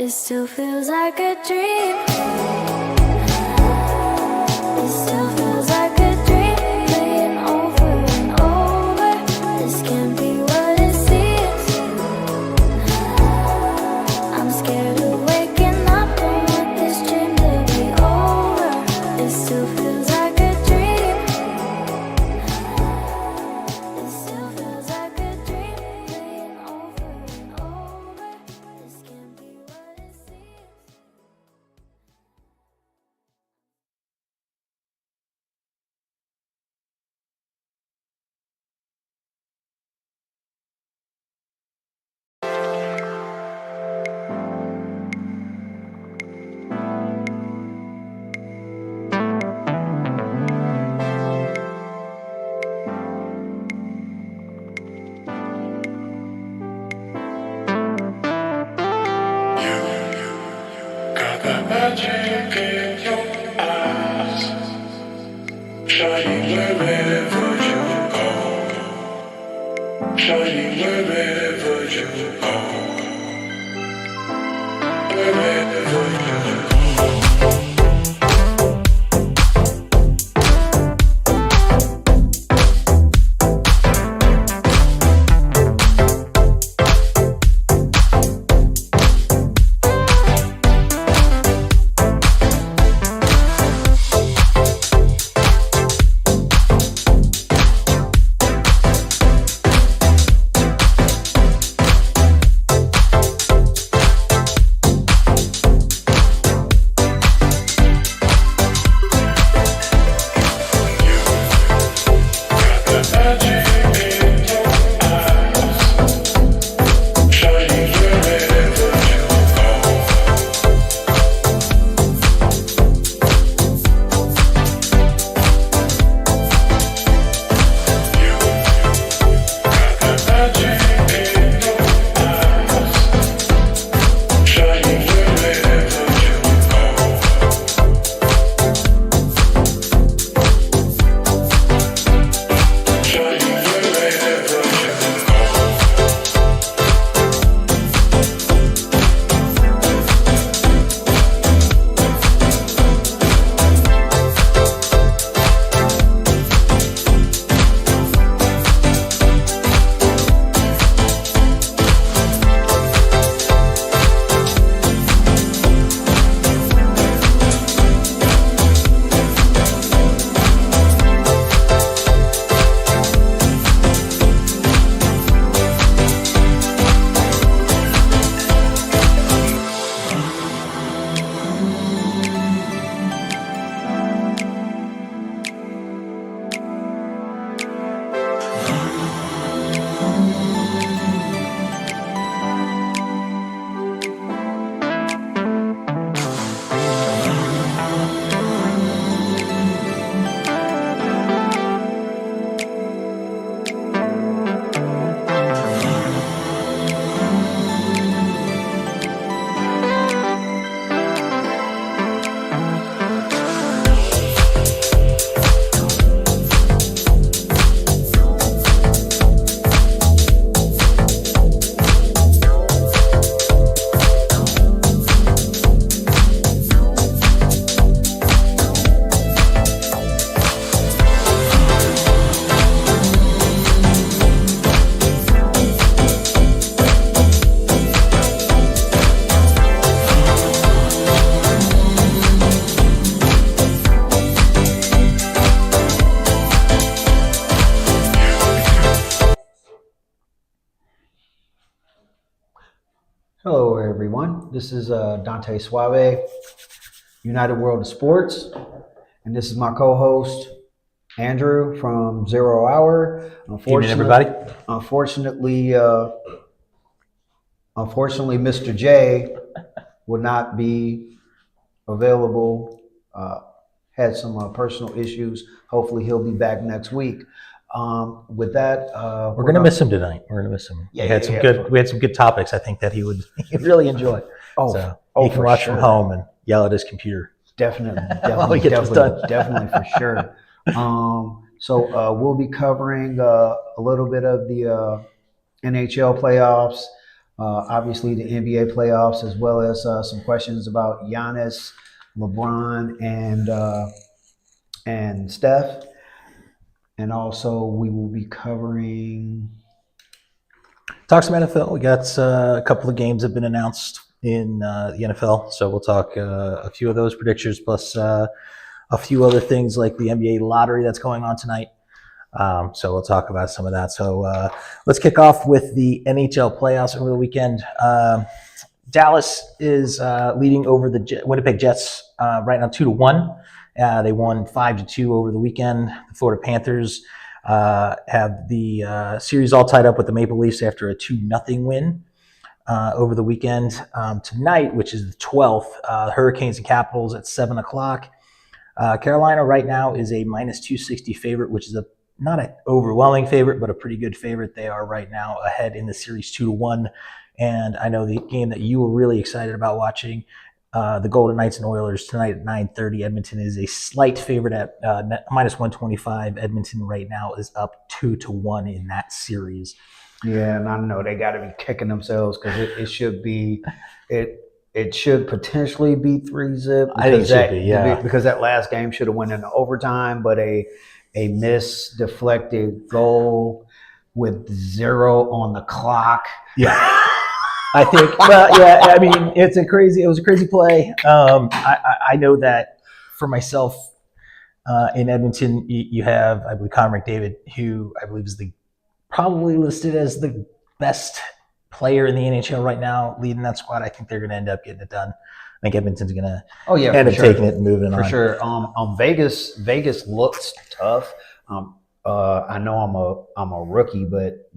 It still feels like a dream. It still feels like a dream. Playing over and over. This can't be what it seems. I'm scared of waking up and want this dream to be over. It still feels like a dream. It still feels like a dream. Playing over and over. This can't be what it seems. Got that magic in your eyes, shining wherever you go, shining wherever you go, wherever you go. Hello, everyone. This is Dante Suave, United World of Sports, and this is my co-host Andrew from 0 Hour. Evening, everybody. Unfortunately, Mr. J will not be available. Had some personal issues. Hopefully, he'll be back next week. With that, we're gonna miss him tonight. We're gonna miss him. Yeah, we had some good topics. I think that he'd really enjoy. So he can watch from home and yell at his computer. Definitely, While he gets this done. definitely for sure. So we'll be covering a little bit of the NHL playoffs. obviously the NBA playoffs, as well as some questions about Giannis, LeBron, and Steph. And also, we will be covering. Talk some NFL. We got a couple of games have been announced in the NFL, so we'll talk a few of those predictions, plus a few other things like the NBA lottery that's going on tonight. So we'll talk about some of that. So let's kick off with the NHL playoffs over the weekend. Dallas is leading over the Winnipeg Jets right now 2-1. They won 5-2 over the weekend. The Florida Panthers have the series all tied up with the Maple Leafs after a 2-0 win over the weekend. Tonight, which is the 12th, Hurricanes and Capitals at 7 o'clock. Carolina right now is a -260 favorite, which is not an overwhelming favorite, but a pretty good favorite. They are right now ahead in the series 2-1. And I know the game that you were really excited about watching, the Golden Knights and Oilers tonight at 9:30. Edmonton is a slight favorite at -125. Edmonton right now is up 2-1 in that series. Yeah, and I know they got to be kicking themselves because it should be it should potentially be 3-zip. I think it should be, yeah. Because that last game should have went into overtime, but a missed deflected goal with 0 on the clock. Yeah. I think, well, yeah, I mean, it was a crazy play. I know that for myself in Edmonton, you have, I believe, Connor McDavid, who I believe is probably listed as the best player in the NHL right now, leading that squad. I think they're going to end up getting it done. I think Edmonton's going to end up taking it and moving on. For sure. Vegas looks tough. I know I'm a rookie, but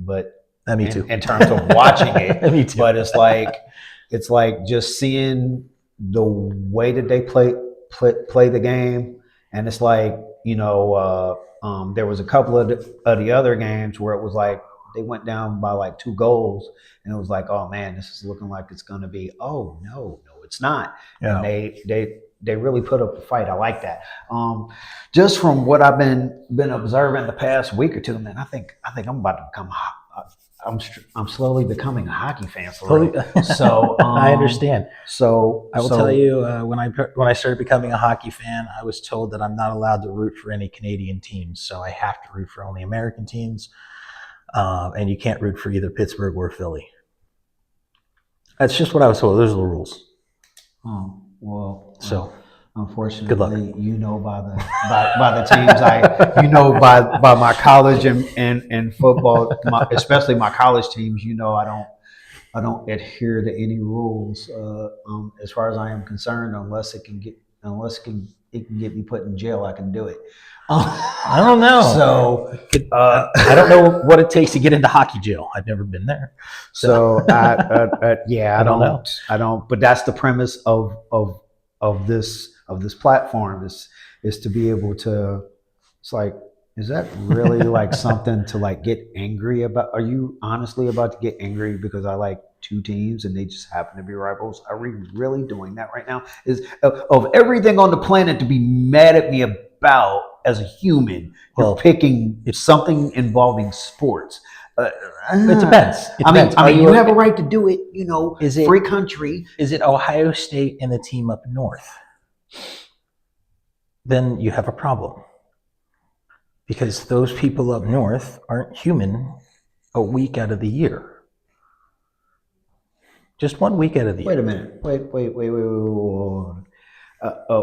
me too. In terms of watching it, me too. But it's like just seeing the way that they play the game, and it's like there was a couple of the other games where it was like they went down by like 2 goals, and it was like, oh man, this is looking like it's going to be. Oh no, it's not. Yeah. And they really put up a fight. I like that. Just from what I've been observing the past week or two, man, I think I'm about to become. I'm slowly becoming a hockey fan for real. So I understand. So I will tell you, when I started becoming a hockey fan, I was told that I'm not allowed to root for any Canadian teams, so I have to root for only American teams, and you can't root for either Pittsburgh or Philly. That's just what I was told. Those are the rules. Oh well. So. Unfortunately, good luck. By the teams by my college and football, especially my college teams, I don't adhere to any rules as far as I am concerned, unless it can get me put in jail. I can do it. I don't know. So I don't know what it takes to get into hockey jail. I've never been there. So I don't know. I don't. But that's the premise of this platform is to be able to. It's like, is that really like something to like get angry about? Are you honestly about to get angry because I like 2 teams and they just happen to be rivals? Are we really doing that right now? Is of everything on the planet to be mad at me about as a human, you're picking something involving sports. It depends. I mean, you have a right to do it. Is it free country? Is it Ohio State and the team up north? Then you have a problem, because those people up north aren't human a week out of the year. Just 1 week out of the year. Wait a minute. Wait.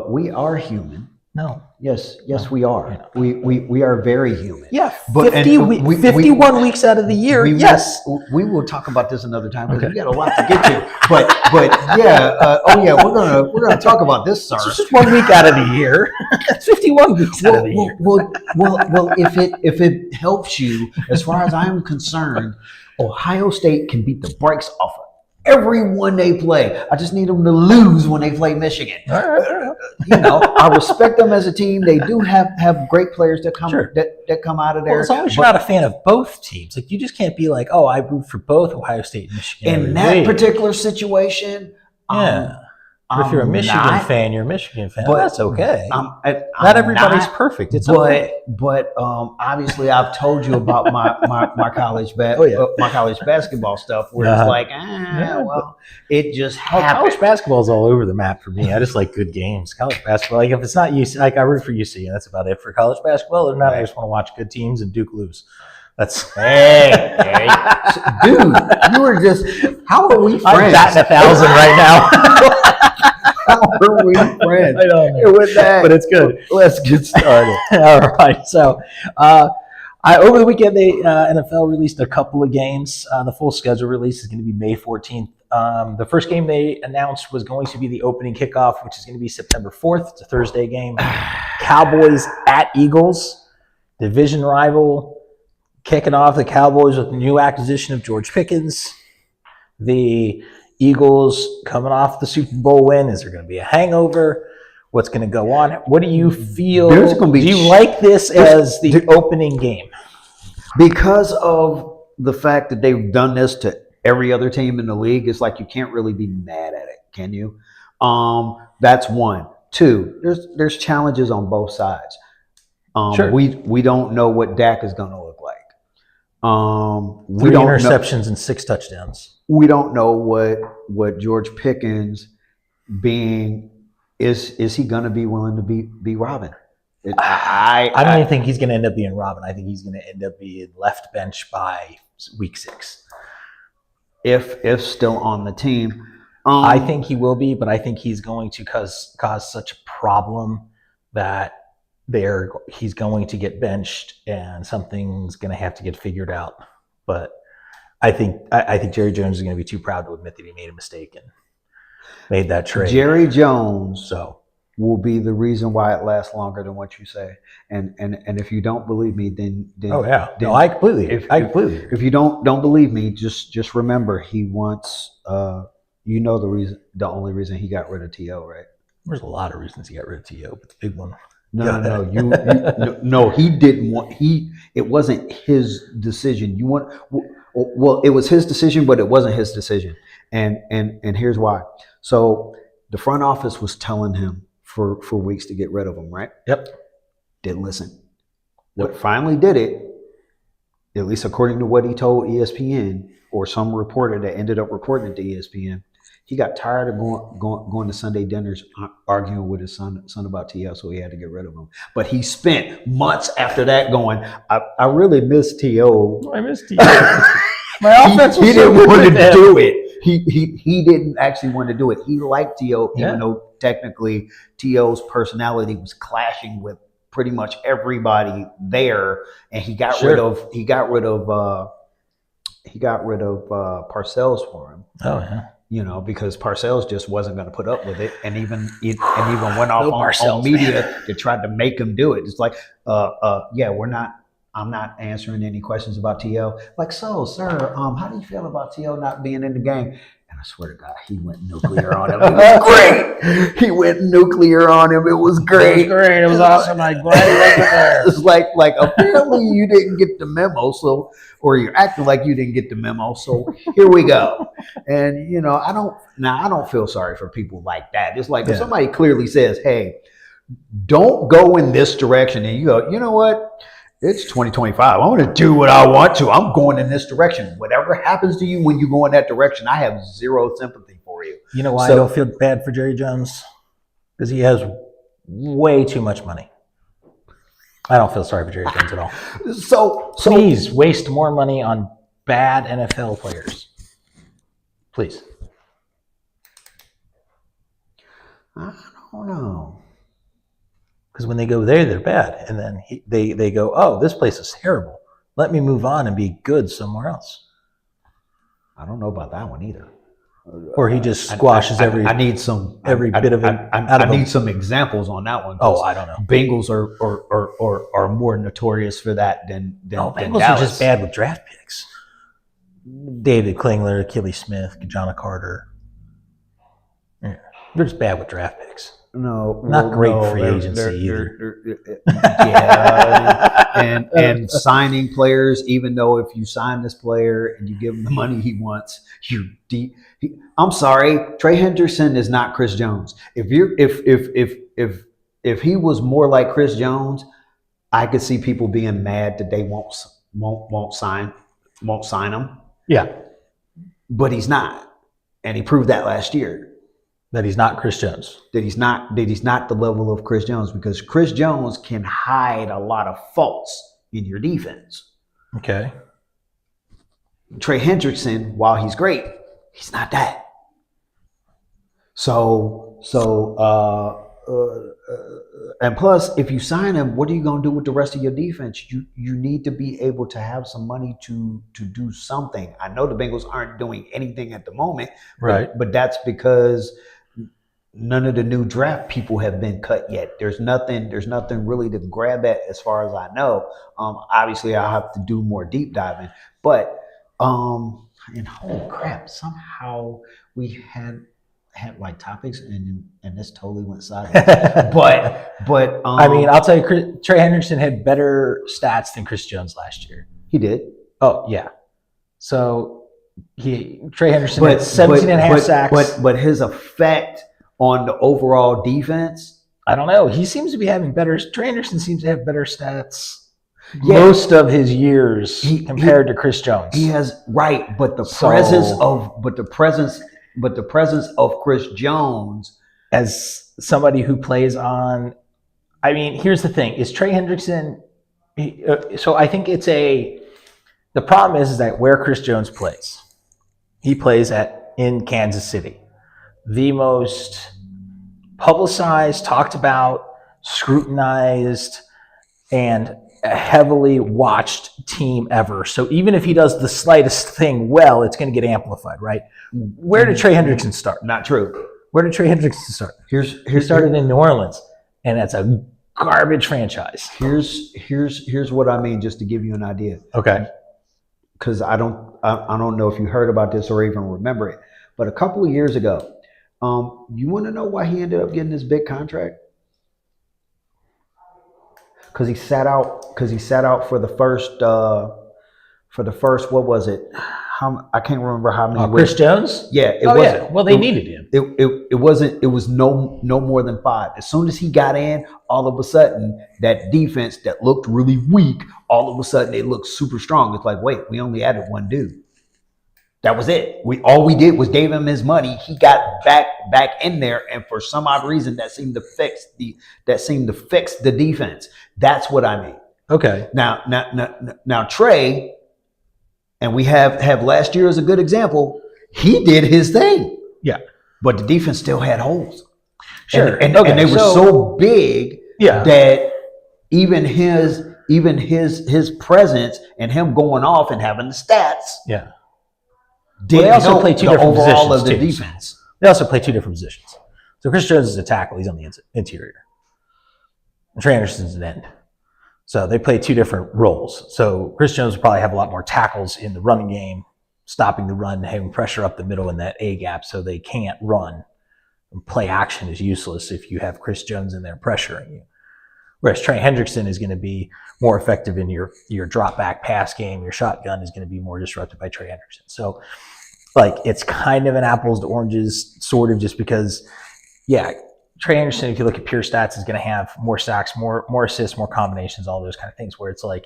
We are human. No. Yes, we are. We are very human. Yeah, 51 weeks out of the year. Yes. We will talk about this another time because we got a lot to get to. But yeah, we're gonna talk about this, sir. It's just 1 week out of the year. It's 51 weeks out of the year. Well, if it helps you, as far as I'm concerned, Ohio State can beat the brakes off of everyone they play. I just need them to lose when they play Michigan. I respect them as a team. They do have great players that come that come out of there. Well, as long as you're not a fan of both teams, like you just can't be like, oh, I root for both Ohio State and Michigan. In that particular situation, I'm If you're a Michigan not, fan, you're a Michigan fan. but That's okay. I'm Not everybody's not, perfect. It's okay. but obviously I've told you about my college my college basketball stuff where it's like well, it just happened. College basketball is all over the map for me. I just like good games. College basketball, like if it's not UC, like I root for UC, and that's about it for college basketball. Other than that, I just want to watch good teams and Duke lose. That's hey, dude, you were just. How are we friends? I'm batting 1,000 right now. How are we friends? I don't know. With that, But it's good. Let's get started. All right. So, over the weekend, the NFL released a couple of games. The full schedule release is going to be May 14th. The first game they announced was going to be the opening kickoff, which is going to be September 4th. It's a Thursday game. Cowboys at Eagles, division rival. Kicking off the Cowboys with the new acquisition of George Pickens. The Eagles coming off the Super Bowl win. Is there going to be a hangover? What's going to go on? What do you feel? Do you like this as the opening game? Because of the fact that they've done this to every other team in the league, it's like you can't really be mad at it, can you? That's one. Two, there's challenges on both sides. Sure. We don't know what Dak is going to look like. 3 interceptions and 6 touchdowns. We don't know what George Pickens being is he going to be willing to be Robin? I don't even think he's going to end up being Robin. I think he's going to end up being left bench by week 6. If still on the team. I think he will be, but I think he's going to cause such a problem that he's going to get benched and something's going to have to get figured out. But I think Jerry Jones is going to be too proud to admit that he made a mistake and made that trade. Jerry Jones will be the reason why it lasts longer than what you say. And if you don't believe me, then oh yeah, then no, I completely agree. If you don't believe me, just remember he wants the only reason he got rid of T.O., right? There's a lot of reasons he got rid of T.O., but the big one. No, he didn't want. It wasn't his decision. It was his decision, but it wasn't his decision. And here's why. So the front office was telling him for weeks to get rid of him, right? Yep. Didn't listen. What finally did it, at least according to what he told ESPN or some reporter that ended up reporting it to ESPN, he got tired of going to Sunday dinners arguing with his son about T.O., so he had to get rid of him. But he spent months after that going, I really miss T.O. I miss T.O. My offense was he didn't want to do it. He didn't actually want to do it. He liked T.O., even though technically T.O.'s personality was clashing with pretty much everybody there, and he got rid of Parcells for him. Oh yeah. Because Parcells just wasn't going to put up with it, and even went off on media to try to make him do it. It's like, I'm not answering any questions about T.O. Like, so, sir, how do you feel about T.O. not being in the game? And I swear to God, he went nuclear on him. It was great. He went nuclear on him. It was great. It was awesome. I'm glad he wasn't there. It's like apparently you didn't get the memo, or you're acting like you didn't get the memo. So here we go. And I don't feel sorry for people like that. It's like if somebody clearly says, "Hey, don't go in this direction," and you go, "You know what? It's 2025. I'm going to do what I want to. I'm going in this direction. Whatever happens to you when you go in that direction, I have zero sympathy for you." You know why I don't feel bad for Jerry Jones? Because he has way too much money. I don't feel sorry for Jerry Jones at all. So please waste more money on bad NFL players. Please. I don't know. Because when they go there, they're bad. And then they go, oh, this place is terrible. Let me move on and be good somewhere else. I don't know about that one either. Or he just squashes every bit of it. I need some examples on that one. Oh, I don't know. Bengals are more notorious for that than Bengals Dallas. are just bad with draft picks. David Klingler, Achilles Smith, John Carter. Yeah. They're just bad with draft picks. No, Not great free they're- agency yeah, and signing players. Even though if you sign this player and you give him the money he wants, I'm sorry, Trey Hendrickson is not Chris Jones. If he was more like Chris Jones, I could see people being mad that they won't sign him. Yeah, But he's not, and he proved that last year. that he's not Chris Jones. That he's not the level of Chris Jones, because Chris Jones can hide a lot of faults in your defense. Okay. Trey Hendrickson, while he's great, he's not that. And plus, if you sign him, what are you going to do with the rest of your defense? You need to be able to have some money to do something. I know the Bengals aren't doing anything at the moment, Right. But that's because none of the new draft people have been cut yet. There's nothing really to grab at as far as I know. Obviously, I'll have to do more deep diving. But and holy crap, somehow we had like topics and this totally went sideways. but I mean, I'll tell you, Trey Hendrickson had better stats than Chris Jones last year. he did. Oh, yeah. So Trey Hendrickson had 17 and a half sacks. But his effect on the overall defense, I don't know. He seems to be having better. Trey Hendrickson seems to have better stats Yeah. most of his years compared to Chris Jones. he has right. But the presence of Chris Jones, As somebody who plays on, I mean, here's the thing: is Trey Hendrickson? So I think the problem is that where Chris Jones plays, he plays in Kansas City, the most publicized, talked about, scrutinized, and a heavily watched team ever. So even if he does the slightest thing well, it's going to get amplified, right? Where did Trey Hendrickson start? not true. Where did Trey Hendrickson start? He started in New Orleans, and that's a garbage franchise. Here's what I mean, just to give you an idea. Okay. Because I don't know if you heard about this or even remember it, but a couple of years ago, you want to know why he ended up getting this big contract? Because he sat out for the first what was it? I can't remember how many. Chris Jones? Yeah, it wasn't. Yeah. Well, they needed him. It wasn't. It was no more than 5. As soon as he got in, all of a sudden that defense that looked really weak, all of a sudden it looked super strong. It's like, wait, we only added one dude. That was it. All we did was gave him his money. He got back in there, and for some odd reason, that seemed to fix the defense. That's what I mean. Okay. Now Trey, and we have last year as a good example. He did his thing. Yeah. But the defense still had holes. Sure. And they were so big that even his presence and him going off and having the stats. Yeah. Did they also play two different overall positions of the too. defense. They also play two different positions. So Chris Jones is a tackle; he's on the interior. And Trey Anderson's an end. So they play two different roles. So Chris Jones will probably have a lot more tackles in the running game, stopping the run, having pressure up the middle in that A gap, so they can't run. Play action is useless if you have Chris Jones in there pressuring you. Whereas Trey Hendrickson is going to be more effective in your drop back pass game. Your shotgun is going to be more disrupted by Trey Hendrickson. So, like, it's kind of an apples to oranges, sort of, just because, Trey Hendrickson, if you look at pure stats, is going to have more sacks, more assists, more combinations, all those kind of things, where it's like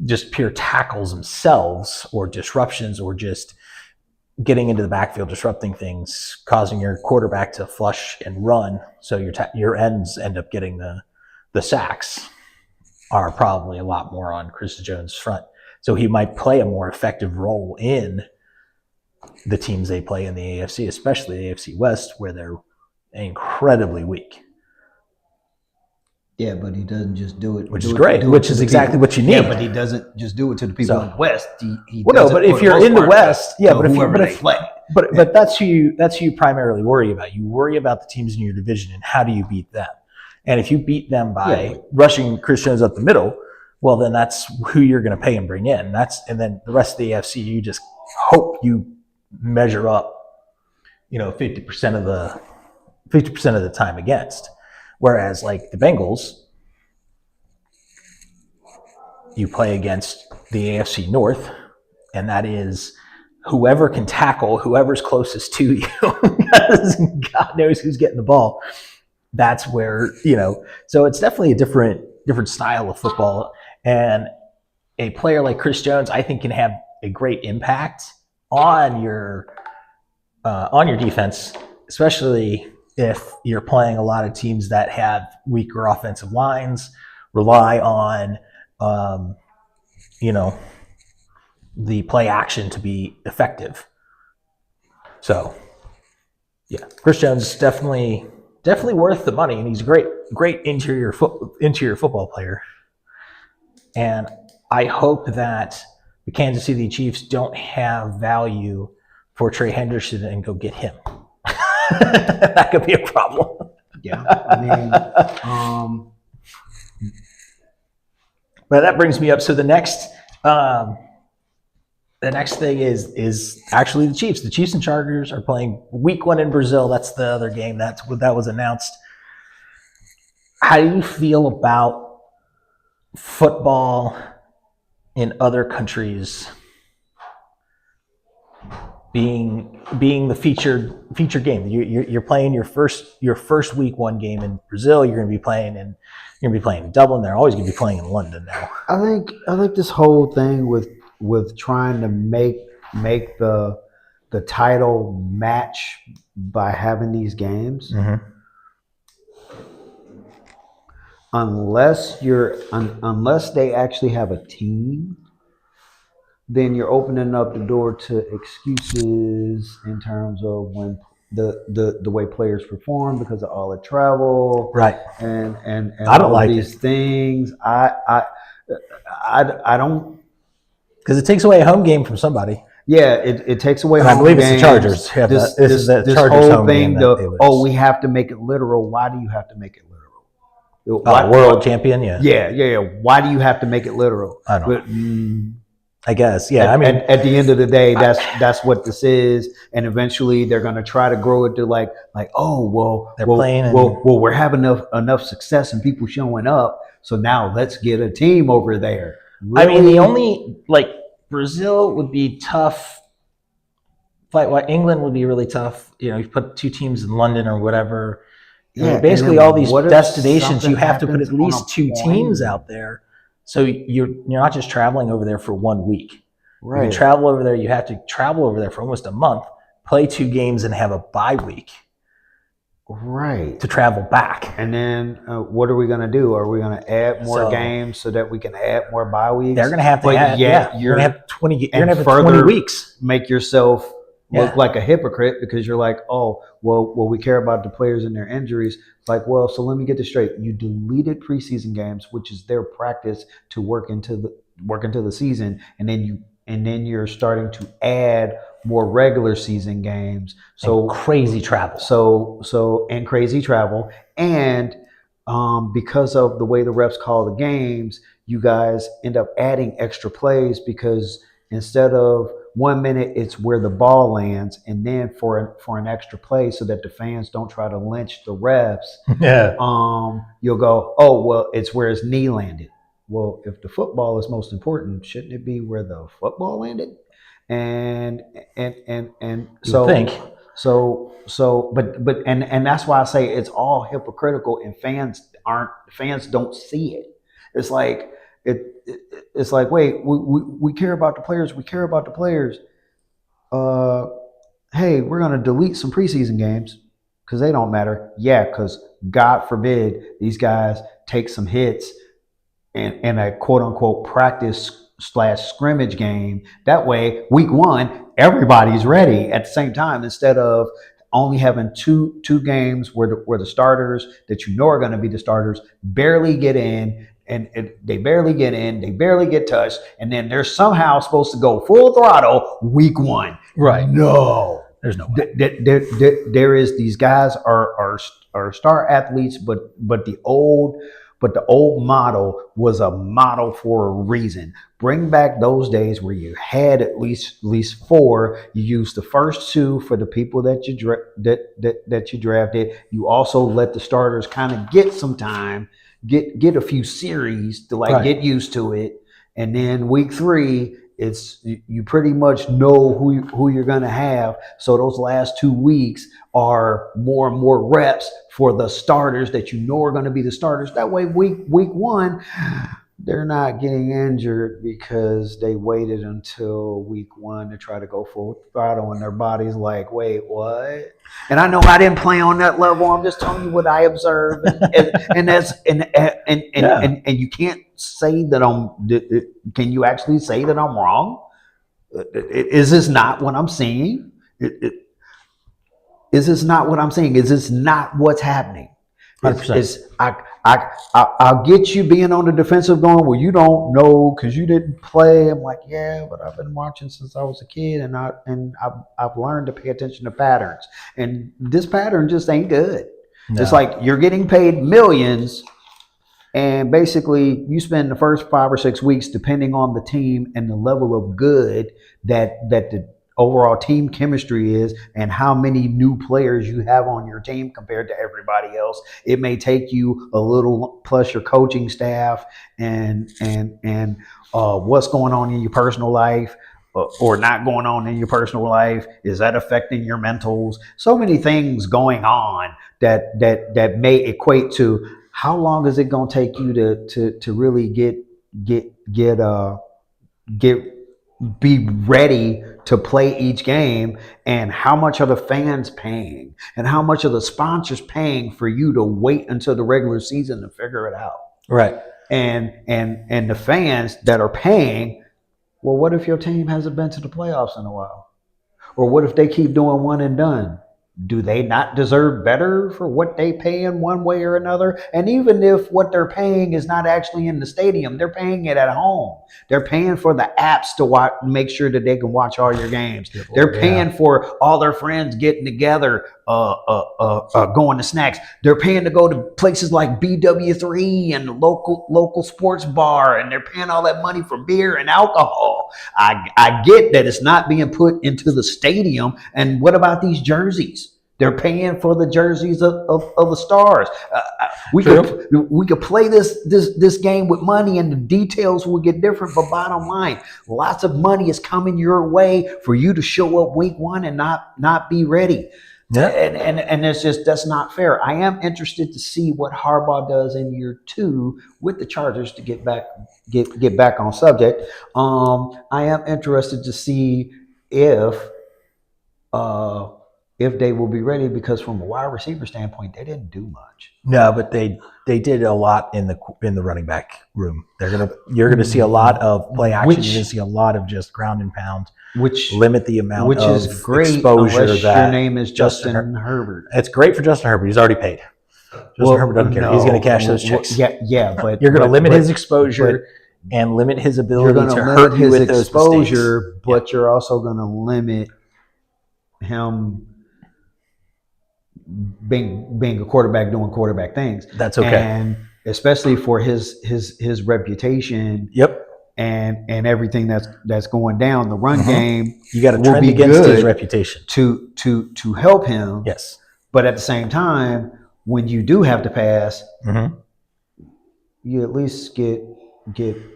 just pure tackles themselves or disruptions or just getting into the backfield, disrupting things, causing your quarterback to flush and run. So your ends end up getting the sacks are probably a lot more on Chris Jones' front. So he might play a more effective role in the teams they play in the AFC, especially the AFC West, where they're incredibly weak. Yeah, but he doesn't just do it. Which is great, which is exactly what you need. Yeah, but he doesn't just do it to the people in the West. He well, no, but if you're in the West, but that's who you primarily worry about. You worry about the teams in your division and how do you beat them. And if you beat them by rushing Chris Jones up the middle, well, then that's who you're going to pay and bring in. And then the rest of the AFC, you just hope you measure up, 50% of 50% of the time against. Whereas like the Bengals, you play against the AFC North, and that is whoever can tackle whoever's closest to you, because God knows who's getting the ball. That's where, so it's definitely a different style of football. And a player like Chris Jones, I think, can have a great impact on your defense, especially if you're playing a lot of teams that have weaker offensive lines, rely on the play action to be effective. So, yeah, Chris Jones definitely worth the money, and he's a great interior football player. And I hope that the Kansas City Chiefs don't have value for Trey Henderson and go get him. That could be a problem. Yeah, I mean, but that brings me up. So the next thing is actually the Chiefs. The Chiefs and Chargers are playing Week 1 in Brazil. That's the other game that was announced. How do you feel about football in other countries being the featured game? You're playing your first Week 1 game in Brazil. You're going to be playing in Dublin. They're always going to be playing in London now. I think this whole thing with trying to make the title match by having these games, unless they actually have a team, then you're opening up the door to excuses in terms of when the way players perform because of all the travel, right? And I don't all like these it. things. I don't. Because it takes away a home game from somebody. Yeah, it takes away. And home I believe games. it's the Chargers. Yeah, this is the Chargers whole home thing. game that they lose. We have to make it literal. Why do you have to make it literal? World champion, yeah. Yeah. Why do you have to make it literal? I don't know. But, I guess, yeah. I mean, at the end of the day, that's what this is, and eventually they're going to try to grow it to like, oh well, they're playing. We're having enough success and people showing up, so now let's get a team over there. Really? I mean, the only Brazil would be tough. England would be really tough. You put two teams in London or whatever. Yeah, basically all these destinations, something you have to put at happens on least a two plane? teams out there. So you're not just traveling over there for 1 week. Right. You can travel over there. You have to travel over there for almost a month, play 2 games, and have a bye week. Right. To travel back. And then what are we going to do? Are we going to add more games so that we can add more bye weeks? They're going to have to add, you're going to have 20. You're going to have 20 weeks. Make yourself look like a hypocrite because you're like, oh, well, we care about the players and their injuries. It's like, well, so let me get this straight. You deleted preseason games, which is their practice to work into the season, and then you're starting to add more regular season games. So and crazy travel. And crazy travel. And because of the way the refs call the games, you guys end up adding extra plays because instead of 1 minute, it's where the ball lands, and then for an extra play, so that the fans don't try to lynch the refs. Yeah. You'll go, oh well, it's where his knee landed. Well, if the football is most important, shouldn't it be where the football landed? And so think. But that's why I say it's all hypocritical, and fans don't see it. It's like it's like, wait, we care about the players. We care about the players. Hey, we're going to delete some preseason games because they don't matter. Yeah, because God forbid these guys take some hits in a quote unquote practice / scrimmage game. That way, week 1, everybody's ready at the same time instead of only having two games where the starters that are going to be the starters barely get in. And they barely get in, they barely get touched, and then they're somehow supposed to go full throttle week 1. Right? No, there's no way. There is these guys are star athletes, but the old But the old model was a model for a reason. Bring back those days where you had at least four. You used the first two for the people that that you drafted. You also let the starters kind of get some time, get a few series to like get used to it, and then week 3, it's you pretty much know who you're gonna have. So those last 2 weeks are more and more reps for the starters that you know are going to be the starters. That way, week 1, they're not getting injured because they waited until week 1 to try to go full throttle, and their body's like, wait, what? And I know I didn't play on that level. I'm just telling you what I observed, and that's and you can't say that Can you actually say that I'm wrong? Is this not what I'm seeing? Is this not what I'm saying? Is this not what's happening? 100%. I'll get you being on the defensive going, well, you don't know because you didn't play. I'm like, yeah, but I've been watching since I was a kid, and I've learned to pay attention to patterns. And this pattern just ain't good. No. It's like you're getting paid millions, and basically you spend the first 5 or 6 weeks, depending on the team and the level of good that the overall team chemistry is and how many new players you have on your team compared to everybody else. It may take you a little, plus your coaching staff and what's going on in your personal life or not going on in your personal life. Is that affecting your mentals? So many things going on that may equate to how long is it going to take you to really be ready to play each game, and how much are the fans paying, and how much are the sponsors paying for you to wait until the regular season to figure it out. Right. And the fans that are paying, well, what if your team hasn't been to the playoffs in a while? Or what if they keep doing one and done? Do they not deserve better for what they pay in one way or another? And even if what they're paying is not actually in the stadium, they're paying it at home. They're paying for the apps to watch, make sure that they can watch all your games. They're paying for all their friends getting together, going to snacks. They're paying to go to places like BW3 and the local sports bar, and they're paying all that money for beer and alcohol. I get that it's not being put into the stadium. And what about these jerseys? They're paying for the jerseys of the stars. We could play this game with money, and the details will get different. But bottom line, lots of money is coming your way for you to show up week 1 and not be ready. Yeah. And it's just, that's not fair. I am interested to see what Harbaugh does in year 2 with the Chargers, to get back on subject. I am interested to see if they will be ready, because from a wide receiver standpoint, they didn't do much. No, but they did a lot in the running back room. You're gonna see a lot of play action. You're gonna see a lot of just ground and pound, which limit the amount which of is great exposure. Unless that your name is Justin Herbert. It's great for Justin Herbert. He's already paid. Justin Herbert doesn't care. He's gonna cash those checks. Yeah, but you're gonna limit his exposure and limit his ability to hurt you with those exposure. But you're also gonna limit him being a quarterback doing quarterback things. That's okay. And especially for his reputation. Yep. And everything that's going down, the run game, you got to trend against his reputation to help him. Yes. But at the same time, when you do have to pass, you at least get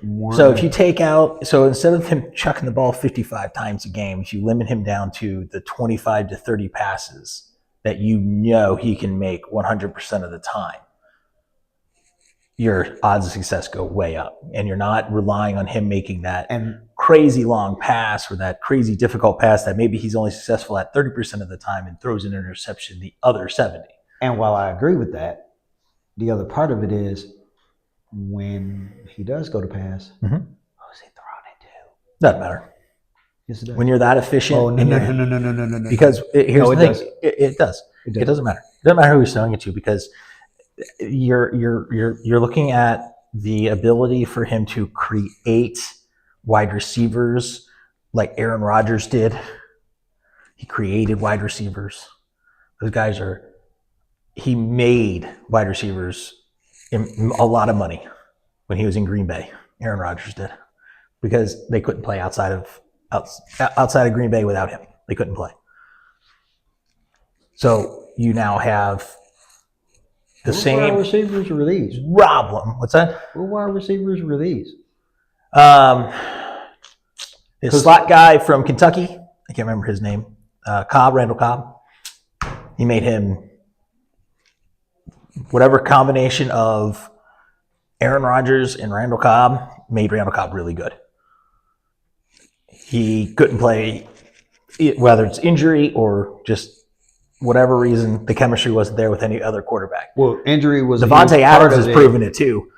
one. So if you take out, so instead of him chucking the ball 55 times a game, if you limit him down to the 25 to 30 passes that you know he can make 100% of the time, your odds of success go way up. And you're not relying on him making that crazy long pass or that crazy difficult pass that maybe he's only successful at 30% of the time and throws an interception the other 70. And while I agree with that, the other part of it is when he does go to pass, who's he throwing it to? Doesn't matter. Yes, it does. When you're that efficient. Oh, no. Because here's the thing. It does. It doesn't matter. It doesn't matter who he's throwing it to, because you're looking at the ability for him to create wide receivers like Aaron Rodgers did. He created wide receivers. Those guys he made wide receivers a lot of money when he was in Green Bay. Aaron Rodgers did, because they couldn't play outside of Green Bay without him. They couldn't play. So you now have the Who same wide receivers were these? problem. What's that? Who wide receivers were these? This slot guy from Kentucky, I can't remember his name, Randall Cobb. He made him whatever combination of Aaron Rodgers and Randall Cobb made Randall Cobb really good. He couldn't play, whether it's injury or just whatever reason, the chemistry wasn't there with any other quarterback. Well, injury was Devontae Adams has proven it too.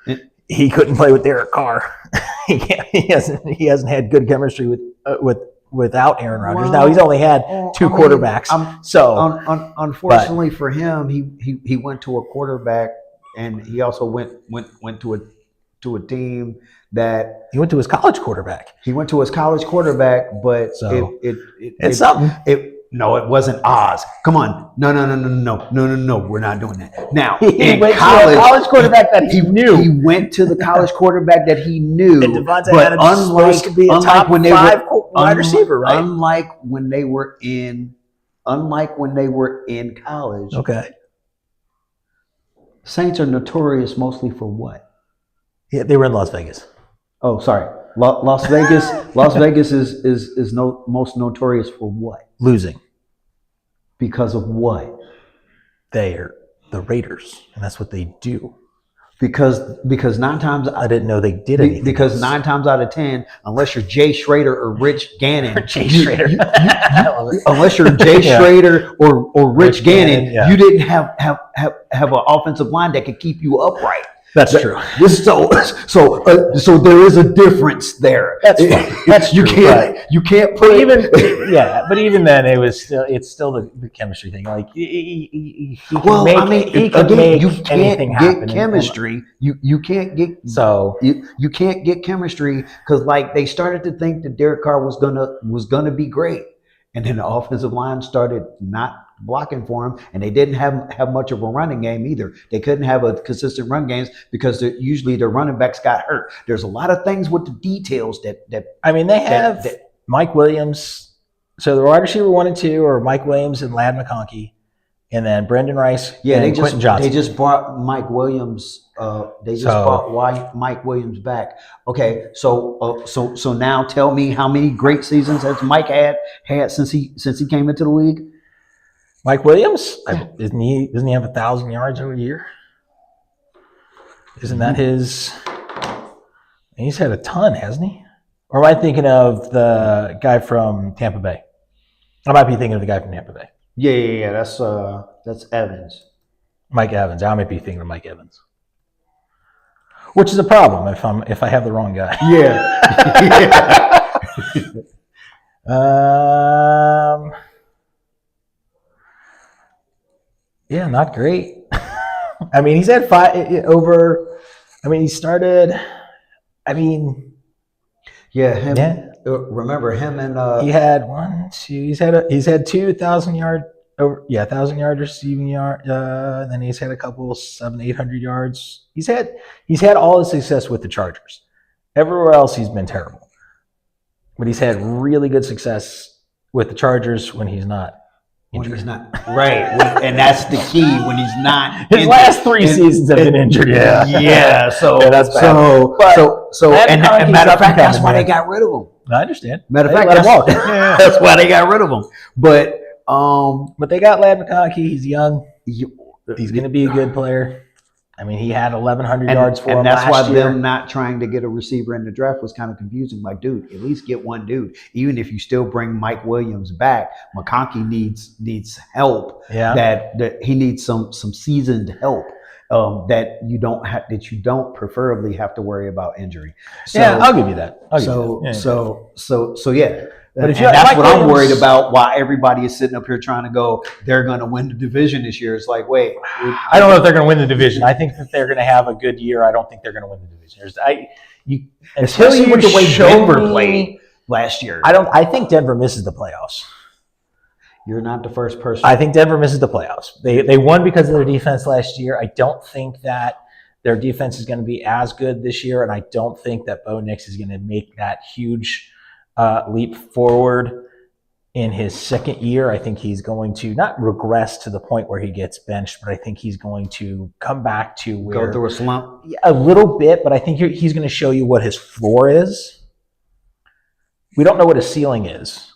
He couldn't play with Derek Carr. he hasn't had good chemistry without Aaron Rodgers. Now he's only had two quarterbacks. Unfortunately for him, he went to a quarterback, and he also went to a team that he went to his college quarterback. He went to his college quarterback, but So, it's something. No, it wasn't Oz. Come on, no, we're not doing that. Now He in went to a college, college quarterback that he knew. He went to the college quarterback that he knew. And Devontae but Adams is supposed to be a top when they five were wide receiver, right? Unlike when they were in college. Okay. Saints are notorious mostly for what? Yeah, they were in Las Vegas. Oh, sorry. Las Vegas. Las Vegas is most notorious for what? Losing. Because of what? They are the Raiders, and that's what they do. Because 9 times I didn't know they did anything. Because 9 times out of 10, unless you're Jay Schrader or Rich Gannon, Jay Schrader. I love it. unless you're Jay Yeah. Schrader or Rich Gannon, yeah. you didn't have an offensive line that could keep you upright. That's true. So there is a difference there. That's fine. That's you true, can't you can't put But even then, it's still the chemistry thing. Like he can well, make, I mean, he can again, make you anything can't happen. get chemistry. You can't get So you can't get chemistry because like they started to think that Derek Carr was gonna be great, and then the offensive line started not blocking for him, and they didn't have much of a running game either. They couldn't have a consistent run games because usually their running backs got hurt. There's a lot of things with the details that I mean, they have Mike Williams. So the wide receiver 1 and 2 are Mike Williams and Ladd McConkey, and then Brendan Rice. And Quentin Johnson. They just brought Mike Williams. Brought Mike Williams back. Okay, so now tell me how many great seasons has Mike had since he came into the league? Mike Williams, doesn't he have 1,000 yards over a year? Isn't that his? He's had a ton, hasn't he? Or am I thinking of the guy from Tampa Bay? I might be thinking of the guy from Tampa Bay. Yeah. That's Evans. Mike Evans. I might be thinking of Mike Evans. Which is a problem if I have the wrong guy. Yeah. Yeah, not great. I mean, he's had 5 over. I mean, he started. I mean, yeah. Remember him and he had 1, 2. He's had 2,000 yard over. Yeah, 1,000 yard receiving yard. And then he's had a couple 700-800 yards. He's had all the success with the Chargers. Everywhere else, he's been terrible. But he's had really good success with the Chargers when he's not. When he's not right, and that's the key. When he's not, his last 3 seasons have been injured. Yeah. So that's bad. And matter of fact, that's why they got rid of him. I understand. Matter of They fact, let him walk. that's why they got rid of him. But they got Ladd McConkey. He's young. He's going to be a good player. I mean, he had 1,100 yards for him and that's last why year. them not trying to get a receiver in the draft was kind of confusing. Like, dude, at least get one dude. Even if you still bring Mike Williams back, McConkey needs help. Yeah. That he needs some seasoned help. That you don't preferably have to worry about injury. So, yeah, I'll give you that. Yeah. But if that's Mike what I'm Williams- worried about. Why everybody is sitting up here trying to go, they're going to win the division this year. It's like, wait, I don't know if they're going to win the division. I think that they're going to have a good year. I don't think they're going to win the division. especially with the way Denver played last year. I think Denver misses the playoffs. You're not the first person. I think Denver misses the playoffs. They won because of their defense last year. I don't think that their defense is going to be as good this year, and I don't think that Bo Nix is going to make that huge leap forward in his second year. I think he's going to not regress to the point where he gets benched, but I think he's going to come back to where Go through a slump. a little bit, but I think he's going to show you what his floor is. We don't know what his ceiling is,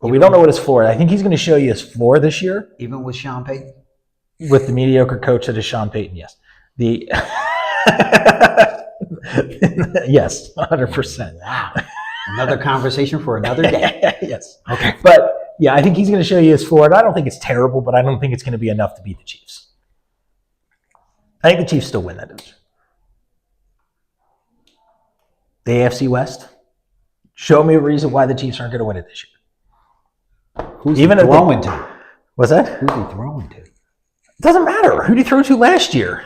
but we don't know what his floor is. I think he's going to show you his floor this year. Even with Sean Payton? With the mediocre coach that is Sean Payton, yes. Yes, 100%. Wow. Another conversation for another day. Yes. Okay. But yeah, I think he's going to show you his floor. And I don't think it's terrible, but I don't think it's going to be enough to beat the Chiefs. I think the Chiefs still win that division. The AFC West. Show me a reason why the Chiefs aren't going to win it this year. Who's Even he if throwing to? What's that? Who's he throwing to? It doesn't matter. Who did he throw to last year?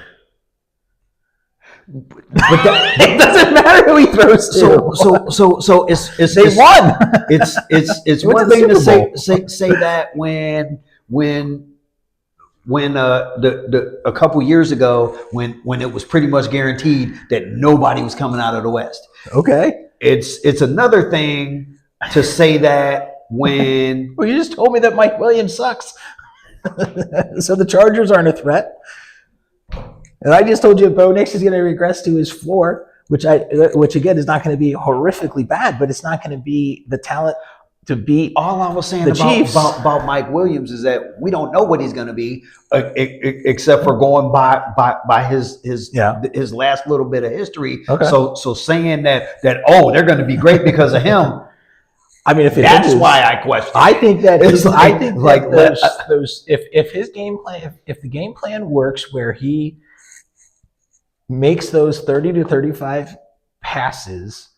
But that, It doesn't matter who he throws to. so it's They won. It's Went one to the thing to Super Bowl. say that when a couple years ago when it was pretty much guaranteed that nobody was coming out of the West. Okay. It's another thing to say that when Well, you just told me that Mike Williams sucks. So the Chargers aren't a threat. And I just told you Bo Nix is going to regress to his floor, which again is not going to be horrifically bad, but it's not going to be the talent to beat all I was saying the Chiefs. about Mike Williams is that we don't know what he's going to be except for going by his last little bit of history. Okay. So saying that oh, they're going to be great because of him. I mean, if it That's is, why I question. I think that It's I think like that those if his game plan if the game plan works where he makes those 30 to 35 passes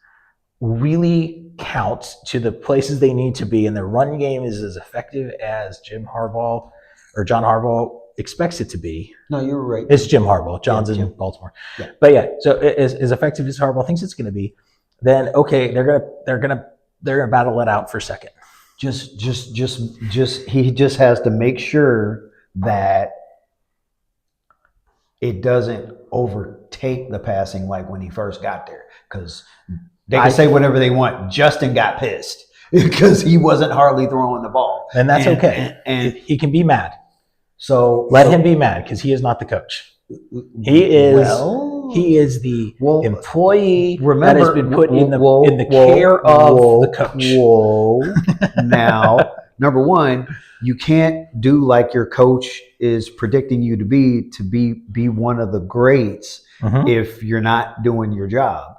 really count to the places they need to be, and their run game is as effective as John Harbaugh expects it to be. No, you're right. It's Jim Harbaugh. John's Yeah, in Jim. Baltimore. Yeah. But yeah, so as effective as Harbaugh thinks it's going to be, then okay, they're gonna battle it out for second. Just he just has to make sure that it doesn't overtake the passing like when he first got there, because they can say whatever they want. Justin got pissed because he wasn't hardly throwing the ball, And that's okay. And He can be mad. so Let him be mad because he is not the coach. He is Well, he is the well, employee remember, that has been put in the care of the coach. Whoa. Now, number one, you can't do like your coach is predicting you to be one of the greats Mhm. if you're not doing your job.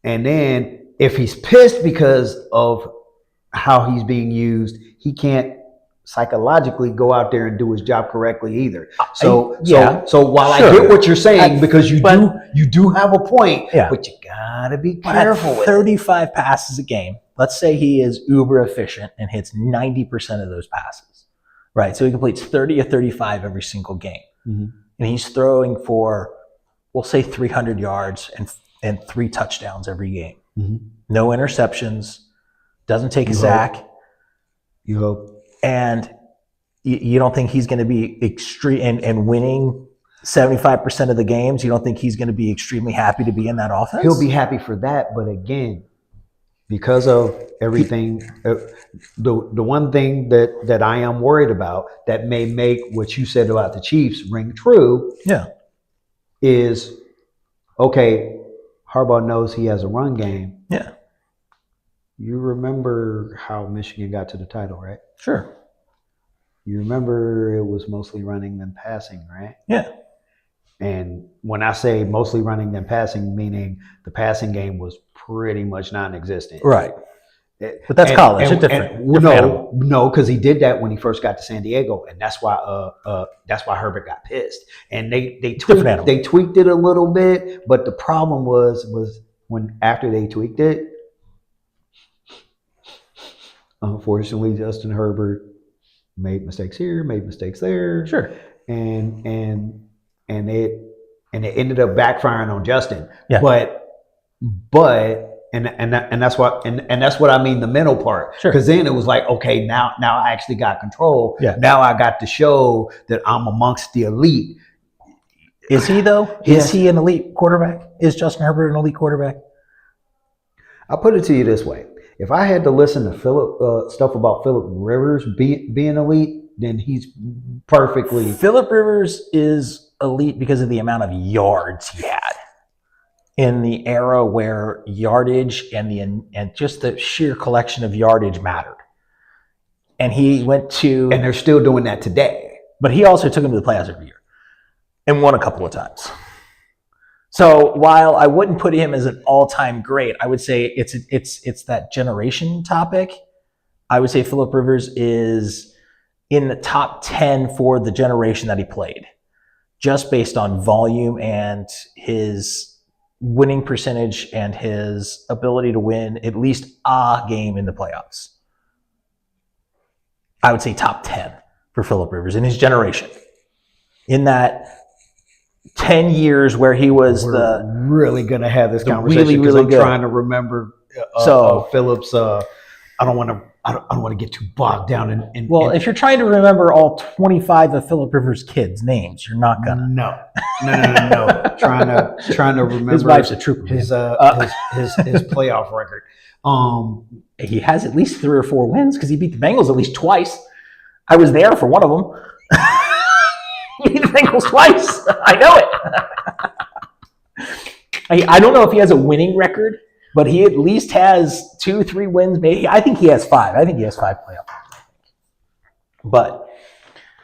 And then if he's pissed because of how he's being used, he can't psychologically go out there and do his job correctly either. So while sure. I get what you're saying, because you But- do have a point, Yeah. but you gotta be At careful with it. 35 passes a game, let's say he is uber efficient and hits 90% of those passes, right? So he completes 30 or 35 every single game. Mhm. And he's throwing for, we'll say 300 yards and 3 touchdowns every game. Mhm. No interceptions, doesn't take a You sack. You hope. And you don't think he's going to be extreme and winning 75% of the games? You don't think he's going to be extremely happy to be in that offense? He'll be happy for that, but again, because of everything, the one thing that I am worried about that may make what you said about the Chiefs ring true Yeah. is, okay, Harbaugh knows he has a run game. Yeah. You remember how Michigan got to the title, right? Sure. You remember it was mostly running than passing, right? Yeah. And when I say mostly running than passing, meaning the passing game was pretty much non-existent. Right. But that's college. It's different. Different animal. No, because he did that when he first got to San Diego, and that's why Herbert got pissed. And they Different animal. tweaked it a little bit, but the problem was when after they tweaked it, unfortunately, Justin Herbert made mistakes here, made mistakes there. Sure. And it ended up backfiring on Justin. Yeah. But that's what I mean, the mental part. Sure. Because then it was like, okay, now I actually got control. Yeah. Now I got to show that I'm amongst the elite. Is he though? Yes. Is he an elite quarterback? Is Justin Herbert an elite quarterback? I'll put it to you this way: if I had to listen to stuff about Philip Rivers being elite, then he's perfectly. Philip Rivers is elite because of the amount of yards he had in the era where yardage and just the sheer collection of yardage mattered. And he went to, And they're still doing that today. but he also took him to the playoffs every year and won a couple of times. So while I wouldn't put him as an all-time great, I would say it's that generation topic. I would say Philip Rivers is in the top 10 for the generation that he played, just based on volume and his winning percentage and his ability to win at least a game in the playoffs. I would say top 10 for Philip Rivers in his generation. In that 10 years where he was We're really gonna have this conversation really, because really I'm good. trying to remember. So- Phillips. I don't want to get too bogged down in. well, if you're trying to remember all 25 of Philip Rivers' kids' names, you're not gonna. no. trying to remember His wife's a trooper. his playoff record. He has at least 3 or 4 wins because he beat the Bengals at least twice. I was there for one of them. He beat the Bengals twice. I know it. I don't know if he has a winning record, but he at least has 2, 3 wins. Maybe I think he has 5. I think he has 5 playoffs. But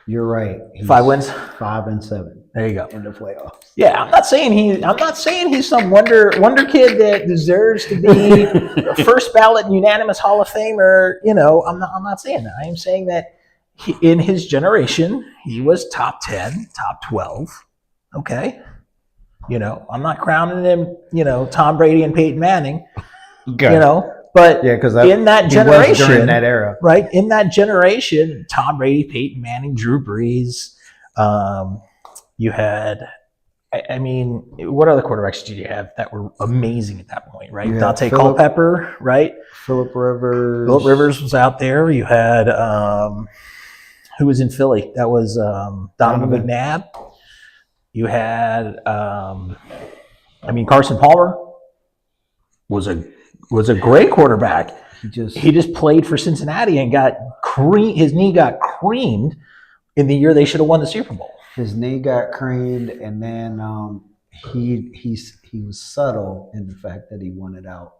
You're right. He's 5 wins. 5 and 7 There you go. in the playoffs. Yeah, I'm not saying he's some wonder kid that deserves to be a first ballot unanimous Hall of Famer. You know, I'm not saying that. I am saying that in his generation, he was top 10, top 12. Okay. You know, I'm not crowning him, Tom Brady and Peyton Manning, but Yeah, because in that generation, during that era. right? In that generation, Tom Brady, Peyton Manning, Drew Brees. You had, I mean, what other quarterbacks did you have that were amazing at that point, right? You had Dante Phillip- Culpepper, right? Philip Rivers. Philip Rivers was out there. You had, who was in Philly? That was Donovan McNabb. You had, Carson Palmer was a great quarterback. He just played for Cincinnati and his knee got creamed in the year they should have won the Super Bowl. His knee got creamed, and then he was subtle in the fact that he wanted out.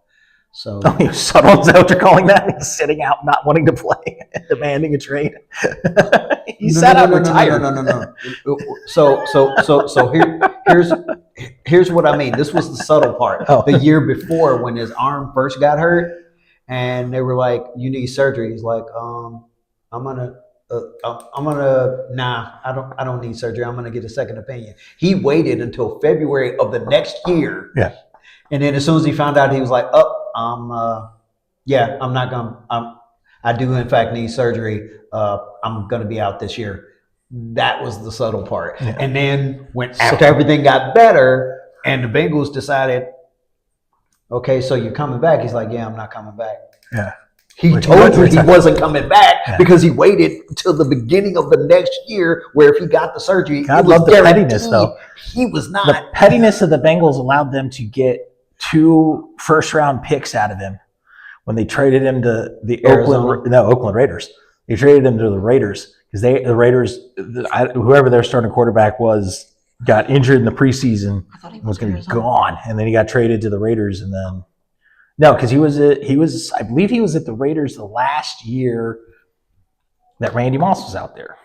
So He was subtle. Is that what you're calling that? He's sitting out, not wanting to play, demanding a trade. He sat out retired. No. So here's what I mean. This was the subtle part. Oh. The year before, when his arm first got hurt, and they were like, "You need surgery." He's like, Nah, I don't need surgery. I'm gonna get a second opinion. He waited until February of the next year. Yeah. And then as soon as he found out, he was like, I'm not gonna. I do in fact need surgery. I'm gonna be out this year. That was the subtle part. Yeah. And then after everything got better, and the Bengals decided, okay, so you're coming back. He's like, yeah, I'm not coming back. Yeah. He Which told you was- he wasn't coming back Yeah. because he waited until the beginning of the next year, where if he got the surgery, God it was love the guaranteed pettiness, though. He was The not. pettiness of the Bengals allowed them to get 2 first-round picks out of him when they traded him to the Oakland Raiders. They traded him to the Raiders because the Raiders, whoever their starting quarterback was, got injured in the preseason and was going to be gone, and then he got traded to the Raiders, and then because he was I believe he was at the Raiders the last year that Randy Moss was out there,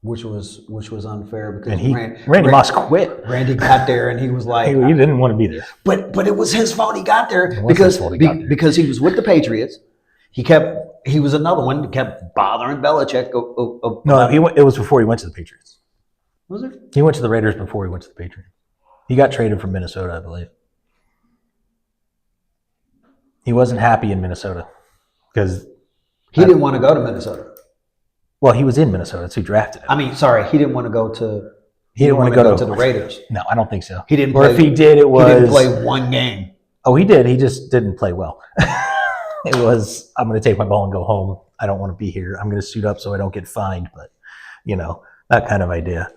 Which was unfair because and Randy Moss quit. Randy got there and he was like, He didn't want to be there. but it was his fault he got there It was because his fault he got there. because he was with the Patriots. He was another one that kept bothering Belichick. It was before he went to the Patriots. Was it? He went to the Raiders before he went to the Patriots. He got traded from Minnesota, I believe. He wasn't happy in Minnesota because He didn't want to go to Minnesota. well, he was in Minnesota, so he drafted him. I mean, sorry, he didn't want to go to. He didn't want to go to the Raiders. No, I don't think so. He didn't. Or play, if he did, it was he didn't play one game. Oh, he did. He just didn't play well. It was, I'm going to take my ball and go home. I don't want to be here. I'm going to suit up so I don't get fined, but that kind of idea.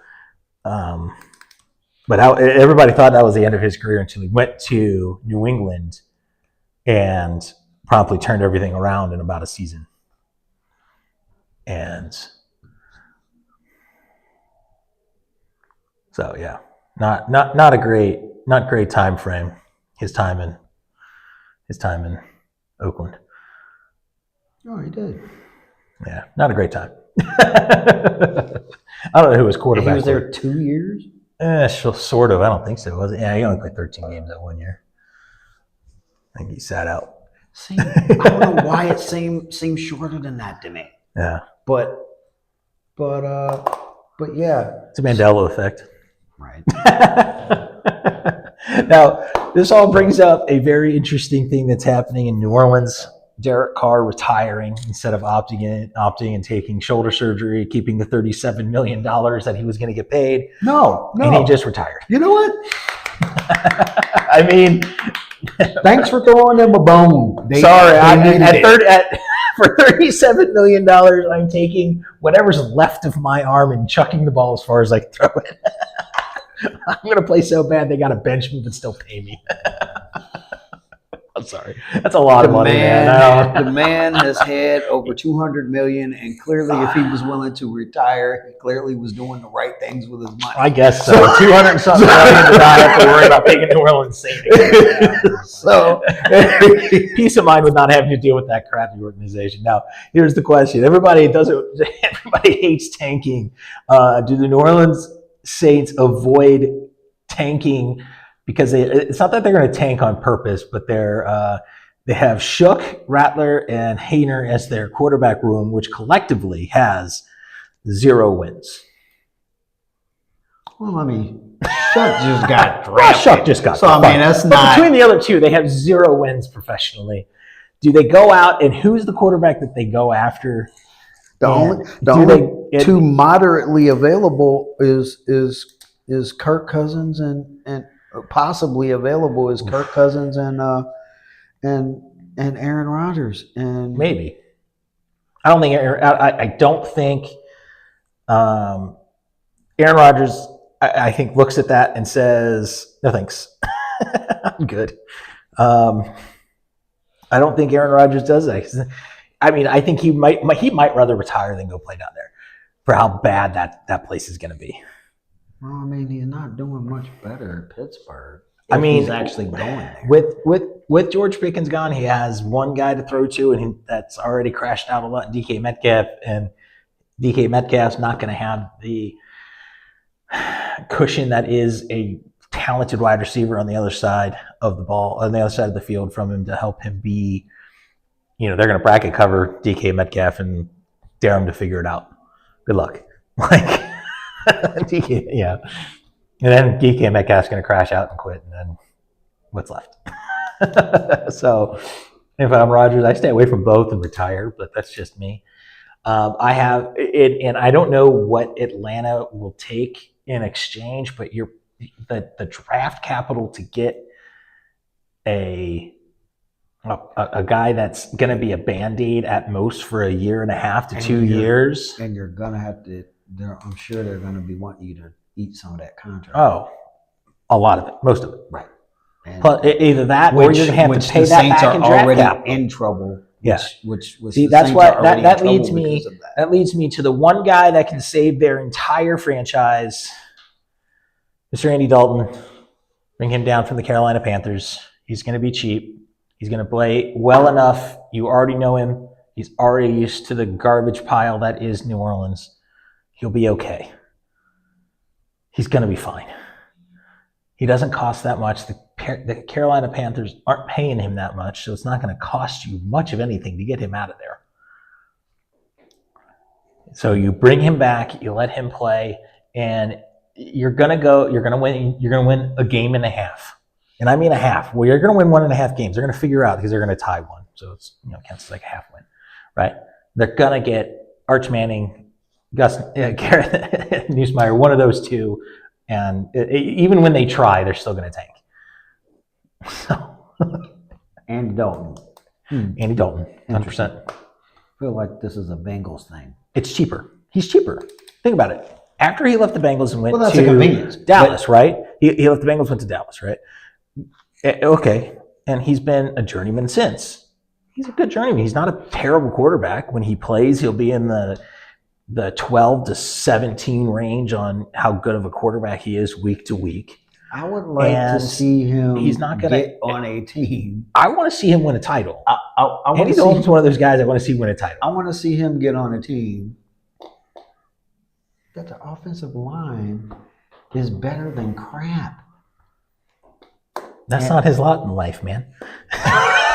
But everybody thought that was the end of his career until he went to New England and promptly turned everything around in about a season. And so, yeah, not great time frame. His time in Oakland. Oh, he did. Yeah, not a great time. I don't know who his quarterback He was there 2 years? Sort of. I don't think so. Was it? Yeah, he only played 13 games that 1 year. I think he sat out. I don't know why it seemed shorter than that to me. Yeah. But yeah. It's a Mandela effect. Right. Now, this all brings up a very interesting thing that's happening in New Orleans. Derek Carr retiring instead of opting and taking shoulder surgery, keeping the $37 million that he was going to get paid. No. And he just retired. You know what? I mean, thanks for throwing them a bone. For $37 million, I'm taking whatever's left of my arm and chucking the ball as far as I can throw it. I'm going to play so bad they got to bench me but still pay me. I'm sorry. That's a lot of money, man. The man has had over $200 million, and clearly, if he was willing to retire, he clearly was doing the right things with his money. I guess so. 200 and something million to not have to worry about making New Orleans savings. So, peace of mind with not having to deal with that crappy organization. Now, here's the question: everybody hates tanking. Do the New Orleans Saints avoid tanking? Because it's not that they're going to tank on purpose, but they have Shook, Rattler, and Hayner as their quarterback room, which collectively has 0 wins. Well, I mean, Shook just got drafted. Shook just got. So I mean, that's not between the other two. They have 0 wins professionally. Do they go out and who's the quarterback that they go after? The only two moderately available is Kirk Cousins and possibly available is Kirk Cousins and Aaron Rodgers and maybe. I don't think Aaron Rodgers. I think looks at that and says, "No thanks, I'm good." I don't think Aaron Rodgers does that. I mean, I think he might rather retire than go play down there for how bad that place is going to be. Well, I mean, he's not doing much better at Pittsburgh. I mean, he's actually going there. With George Pickens gone, he has one guy to throw to, and that's already crashed out a lot. DK Metcalf, and DK Metcalf's not going to have the cushion that is a talented wide receiver on the other side of the ball, on the other side of the field from him to help him be. They're going to bracket cover DK Metcalf and dare him to figure it out. Good luck. DK, yeah. And then DK Metcalf's going to crash out and quit, and then what's left? So if I'm Rodgers, I stay away from both and retire, but that's just me. I have it, and I don't know what Atlanta will take in exchange, but the draft capital to get a guy that's going to be a Band-Aid at most for 1.5 years to 2 years. And you're going to have to, I'm sure they're going to be wanting you to eat some of that contract. Oh, a lot of it, most of it. Right. But either that or you're going to have to pay that Saints back in draft already capital. in trouble. Which see, that's why that leads me. That. That leads me to the one guy that can save their entire franchise, Mr. Andy Dalton. Bring him down from the Carolina Panthers. He's going to be cheap. He's going to play well enough. You already know him. He's already used to the garbage pile that is New Orleans. He'll be okay. He's going to be fine. He doesn't cost that much. The Carolina Panthers aren't paying him that much, so it's not going to cost you much of anything to get him out of there. So you bring him back, you let him play, and you're going to win 1.5 games. And I mean a half. Well, you're going to win 1.5 games. They're going to figure out because they're going to tie one. So it's, counts as like a half win, right? They're going to get Arch Manning, Gus, Garrett Nussmeier, one of those two. And even when they try, they're still going to tank. So, Andy Dalton. Andy Dalton, 100%. I feel like this is a Bengals thing. It's cheaper. He's cheaper. Think about it. after he left the Bengals and went Well, that's a to convenience. Dallas, right? He left the Bengals, went to Dallas, right? Okay, and he's been a journeyman since. He's a good journeyman. He's not a terrible quarterback. When he plays, he'll be in the 12 to 17 range on how good of a quarterback he is week to week. I would like And to see him he's not gonna get on a team. I want to see him win a title. I want Andy to Dalton's see. one of those guys I want to see win a title. I want to see him get on a team that the offensive line is better than crap. That's not his lot in life, man.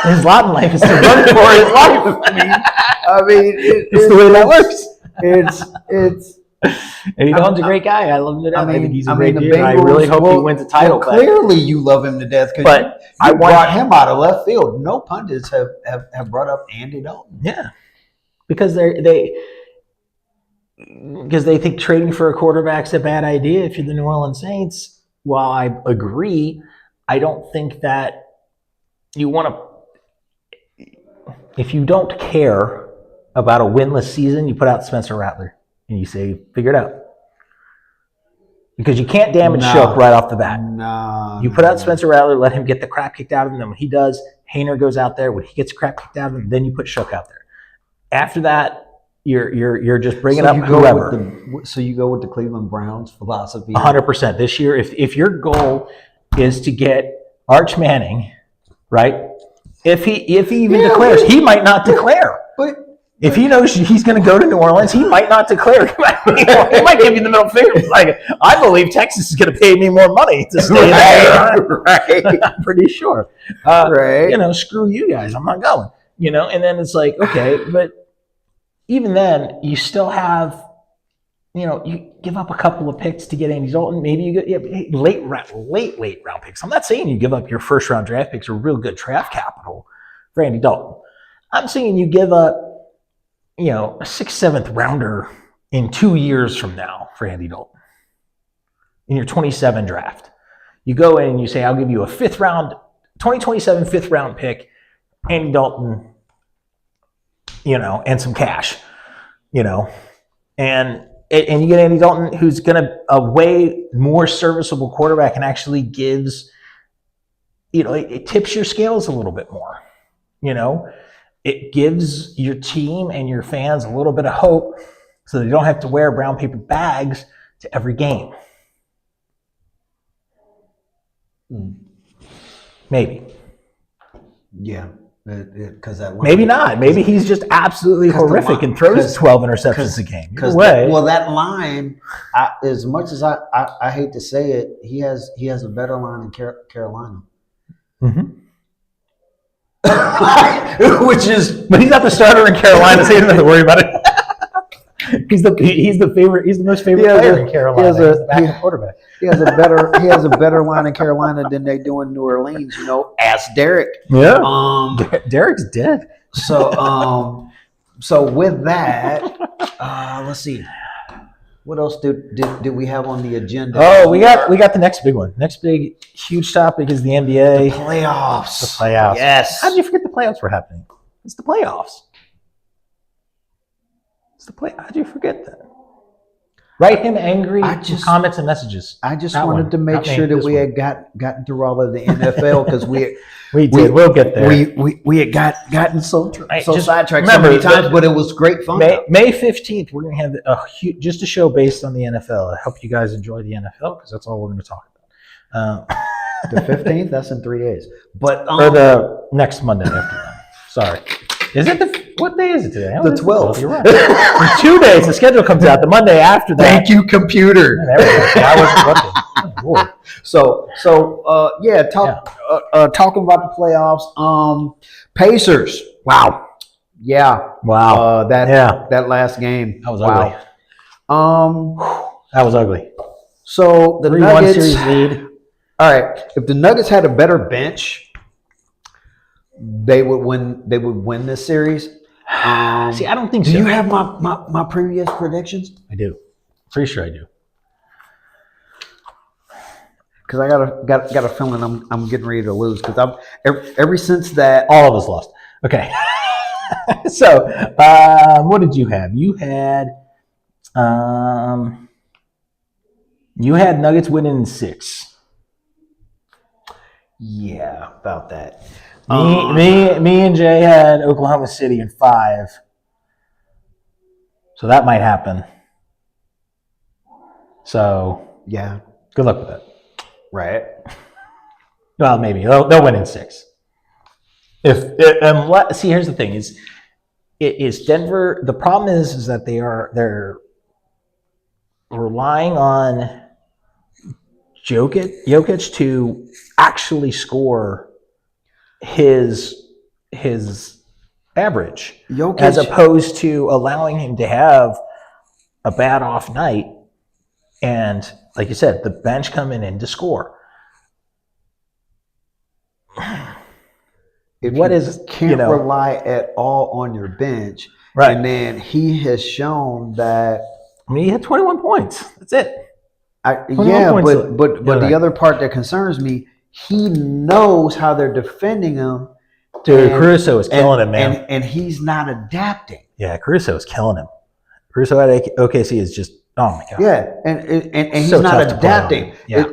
His lot in life is to run for his life. I mean, It's the way that works. It's. Andy Dalton's a great guy. I love him to death. I think he's a great the dude. And I really hope he wins a title. Well, clearly, you love him to death because But I I want brought him out of left field. No pundits have brought up Andy Dalton. Yeah, because because they think trading for a quarterback's a bad idea if you're the New Orleans Saints. While I agree, I don't think that you want to. If you don't care about a winless season, you put out Spencer Rattler and you say, "Figure it out," because you can't damage Shook right off the bat. No, You put out Spencer Rattler, let him get the crap kicked out of him. Then when he does, Hayner goes out there. When he gets crap kicked out of him, then you put Shook out there. After that, you're just bringing up whoever. So you go with the Cleveland Browns philosophy. 100%. This year, if your goal is to get Arch Manning, right? If he even declares, he might not declare. But If he knows he's going to go to New Orleans, he might not declare. He might give you the middle finger. Like, I believe Texas is going to pay me more money to stay there. right. I'm pretty sure. Right. Screw you guys. I'm not going. And then it's like, okay, but even then, you still have, you give up a couple of picks to get Andy Dalton. Maybe you get late round picks. I'm not saying you give up your first round draft picks or real good draft capital for Andy Dalton. I'm saying you give up, a 6th, 7th rounder in 2 years from now for Andy Dalton in your 27 draft. You go in and you say, I'll give you a 2027 5th round pick, Andy Dalton, and some cash, and you get Andy Dalton, who's going to a way more serviceable quarterback and actually gives, it tips your scales a little bit more, It gives your team and your fans a little bit of hope so they don't have to wear brown paper bags to every game. Maybe. Yeah. Because that line, Maybe not. Maybe he's just absolutely horrific and throws 12 interceptions a game. Either way. That line, as much as I hate to say it, he has a better line in Carolina. Mm-hmm. But he's not the starter in Carolina, so he doesn't have to worry about it. He's the favorite. He's the most favorite player in Carolina. He's the backup quarterback. He has a better line in Carolina than they do in New Orleans. Ask Derek. Yeah. Derek's dead. So with that, let's see. What else did we have on the agenda? Oh, we got the next big one. Next big huge topic is the NBA. The playoffs. The playoffs. Yes. How did you forget the playoffs were happening? It's the playoffs. How'd you forget that? Write him angry comments and messages. I just wanted to make sure that we had gotten through all of the NFL because we did. We'll get there. We had gotten so sidetracked so remember, many times, but it was great fun. May 15th, we're going to have just a show based on the NFL. I hope you guys enjoy the NFL because that's all we're going to talk about. The 15th, that's in 3 days. But or the next Monday after that. Sorry. Is it what day is it today? The 12th. You're right. In 2 days, the schedule comes out. The Monday after that. Thank you, computer. Yeah, there we go. I wasn't looking. Talking about the playoffs. Pacers. Wow. Yeah. Wow. That last game. That was ugly. That was ugly. So the 3-1 Nuggets series lead. All right. If the Nuggets had a better bench, they would win this series. See, I don't think so. Do you have my previous predictions? I do. Pretty sure I do. Because I got a feeling I'm getting ready to lose. Because ever since that, all of us lost. Okay. So, what did you have? You had You had Nuggets winning in 6. Yeah, about that. Me and Jay had Oklahoma City in 5. So that might happen. So Yeah, good luck with that. right. Well, maybe they'll win in 6. Unless, see, here's the thing: is Denver. The problem is that they're relying on Jokic to actually score his average, Jokic, as opposed to allowing him to have a bad off night and, like you said, the bench coming in to score. if What you is, can't rely at all on your bench, right? and then he has shown that. I mean, he had 21 points. That's it. Yeah, points but the other the night. other part that concerns me, he knows how they're defending him. Dude, Caruso is killing him, man. And he's not adapting. Yeah, Caruso is killing him. Caruso at OKC is just, oh my god. Yeah, and he's So not tough to play on. adapting. Yeah.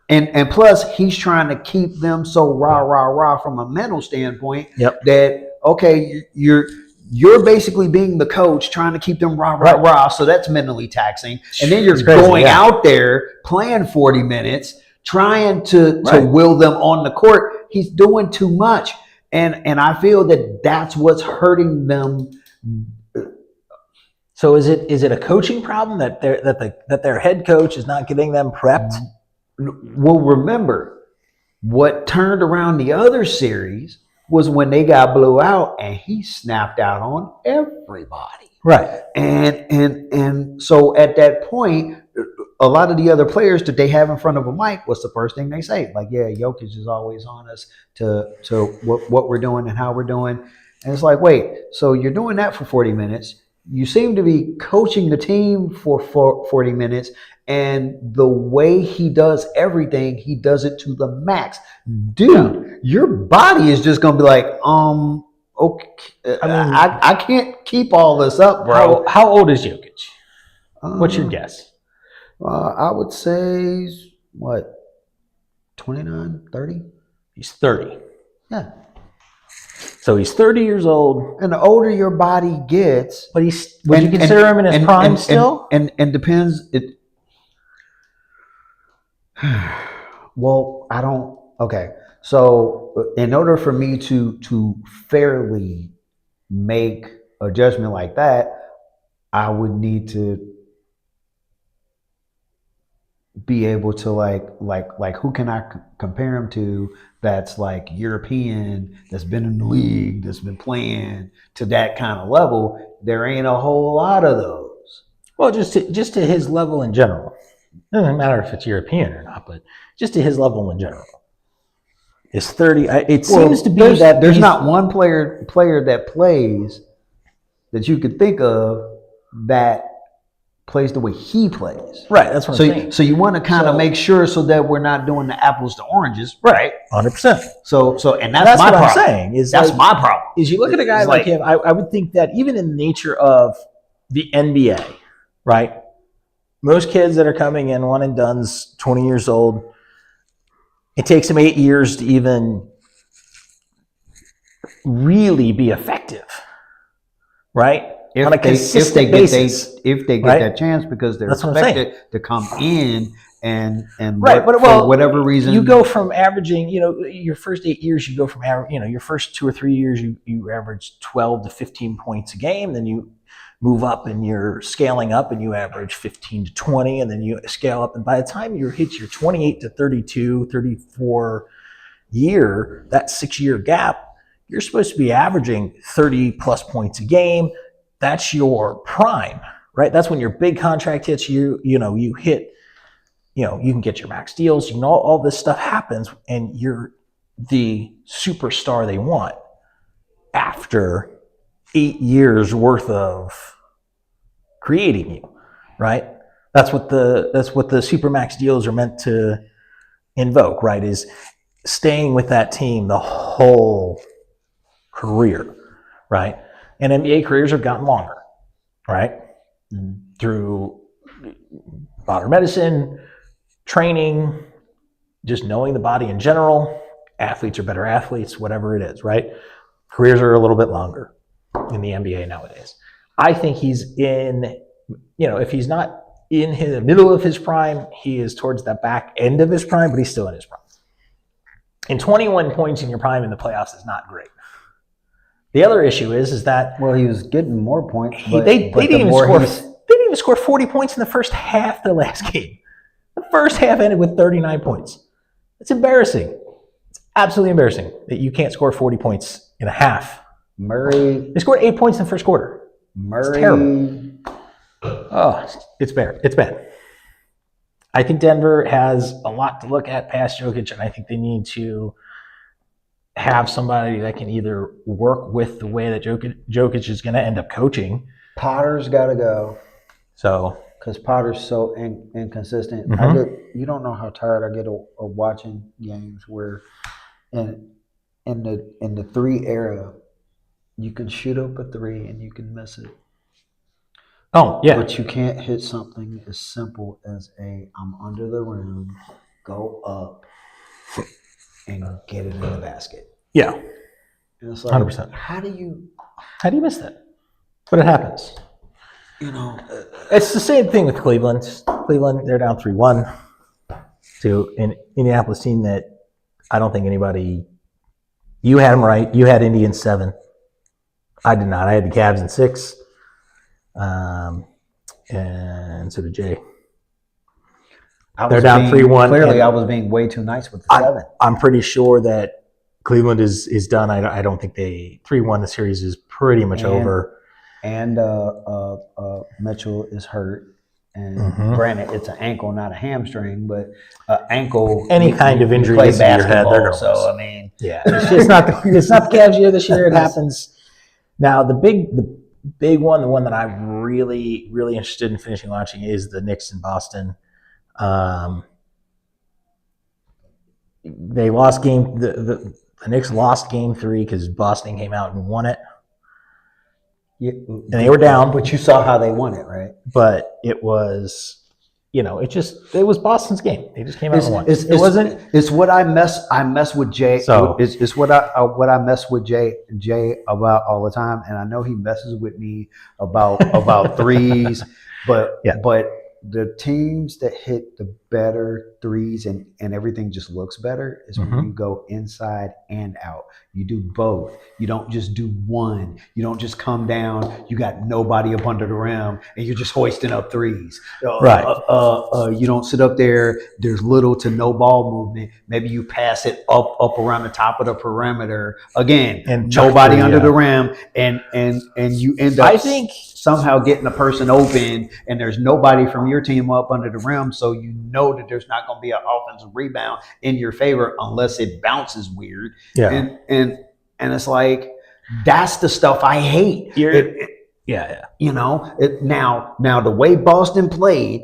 And plus, he's trying to keep them so rah from a mental standpoint. Yep. That okay, you're basically being the coach, trying to keep them rah. So that's mentally taxing. And then you're It's crazy, going yeah. out there playing 40 minutes, trying to Right. will them on the court. He's doing too much, and I feel that that's what's hurting them. So is it a coaching problem that their head coach is not getting them prepped? Well, remember what turned around the other series was when they got blew out and he snapped out on everybody. Right. And so at that point, a lot of the other players that they have in front of a mic, what's the first thing they say? Like, yeah, Jokic is always on us to what we're doing and how we're doing. And it's like, wait, so you're doing that for 40 minutes. You seem to be coaching the team for 40 minutes. And the way he does everything, he does it to the max. Dude, your body is just going to be like, okay, I mean, I can't keep all this up, bro. How old is Jokic? What's your guess? I would say, what, 29, 30? He's 30. Yeah. So he's 30 years old. And the older your body gets. But would you consider him in his prime still? And depends. Well, I don't. Okay. So in order for me to fairly make a judgment like that, I would need to be able to like who can I compare him to that's like European, that's been in the league, that's been playing to that kind of level. There ain't a whole lot of those. Well, just to his level in general. It doesn't matter if it's European or not, but just to his level in general. It's 30. It seems to be that there's not one player that plays that you could think of that plays the way he plays. Right, that's what I'm saying. So you want to kind of make sure so that we're not doing the apples to oranges, right? 100%. So and that's That's my what problem. I'm saying. That's my problem. Is you look at a guy It's like him, I would think that even in the nature of the NBA, right? Most kids that are coming in, one and done's 20 years old. It takes them 8 years to even really be effective, right? On a consistent basis. If they get right? that chance, because they're That's what I'm saying. expected to come in and right, work but well, for whatever reason. You go from averaging, your first 8 years, you go from your first 2 or 3 years, you average 12 to 15 points a game. Then you move up and you're scaling up and you average 15 to 20, and then you scale up. And by the time you hit your 28 to 32, 34 year, that 6-year gap, you're supposed to be averaging 30 plus points a game. That's your prime, right? That's when your big contract hits you hit, you can get your max deals, all this stuff happens, and you're the superstar they want after 8 years worth of creating you, right? That's what the supermax deals are meant to invoke, right? Is staying with that team the whole career, right? And NBA careers have gotten longer, right? Through modern medicine, training, just knowing the body in general. Athletes are better athletes, whatever it is, right? Careers are a little bit longer in the NBA nowadays. I think he's in, if he's not in the middle of his prime, he is towards the back end of his prime, but he's still in his prime. And 21 points in your prime in the playoffs is not great. The other issue is that Well, he was getting more points. they didn't even score 40 points in the first half of the last game. The first half ended with 39 points. It's embarrassing. It's absolutely embarrassing that you can't score 40 points in a half. Murray. They scored 8 points in the first quarter. Murray. It's terrible. Oh, it's bad. It's bad. I think Denver has a lot to look at past Jokic, and I think they need to have somebody that can either work with the way that Jokic is going to end up coaching. Potter's got to go. So, because Potter's so inconsistent. Mm-hmm. You don't know how tired I get of watching games where in the three era, you can shoot up a three and you can miss it. oh yeah, But you can't hit something as simple as I'm under the rim, go up, and get it in the basket. yeah, And it's like, 100%. How do you miss that? But it happens. It's the same thing with Cleveland. Cleveland, they're down 3-1 to an Indianapolis team that I don't think anybody. You had them right. You had Indy in 7. I did not. I had the Cavs in 6. And so did Jay. They're down 3-1. Clearly, I was being way too nice with the 7. I'm pretty sure that Cleveland is done. I don't think 3-1. The series is pretty much over. And Mitchell is hurt. And granted, it's an ankle, not a hamstring, but ankle. Any kind of injury play gets in your head, basketball, they're gonna so miss. I mean, Yeah, it's not the Cavs year this year. It happens. Now the big one, the one that I'm really interested in finishing watching is the Knicks in Boston. They lost the Knicks lost game 3 because Boston came out and won it. yeah, And they were down. But you saw how they won it, right? But it was, it was Boston's game. They just came out and won. It's what I mess with Jay. So- it's what I mess with Jay about all the time, and I know he messes with me about threes, but Yeah. but the teams that hit the better threes and everything just looks better is when you go inside and out. You do both. You don't just do one. You don't just come down. You got nobody up under the rim and you're just hoisting up threes. Right. You don't sit up there. There's little to no ball movement. Maybe you pass it up around the top of the perimeter again, And nobody chuck under three, the rim, and you end up I think somehow getting a person open, and there's nobody from your team up under the rim, so you know that there's not going to be an offensive rebound in your favor unless it bounces weird. Yeah. And it's like, that's the stuff I hate. yeah. Now the way Boston played,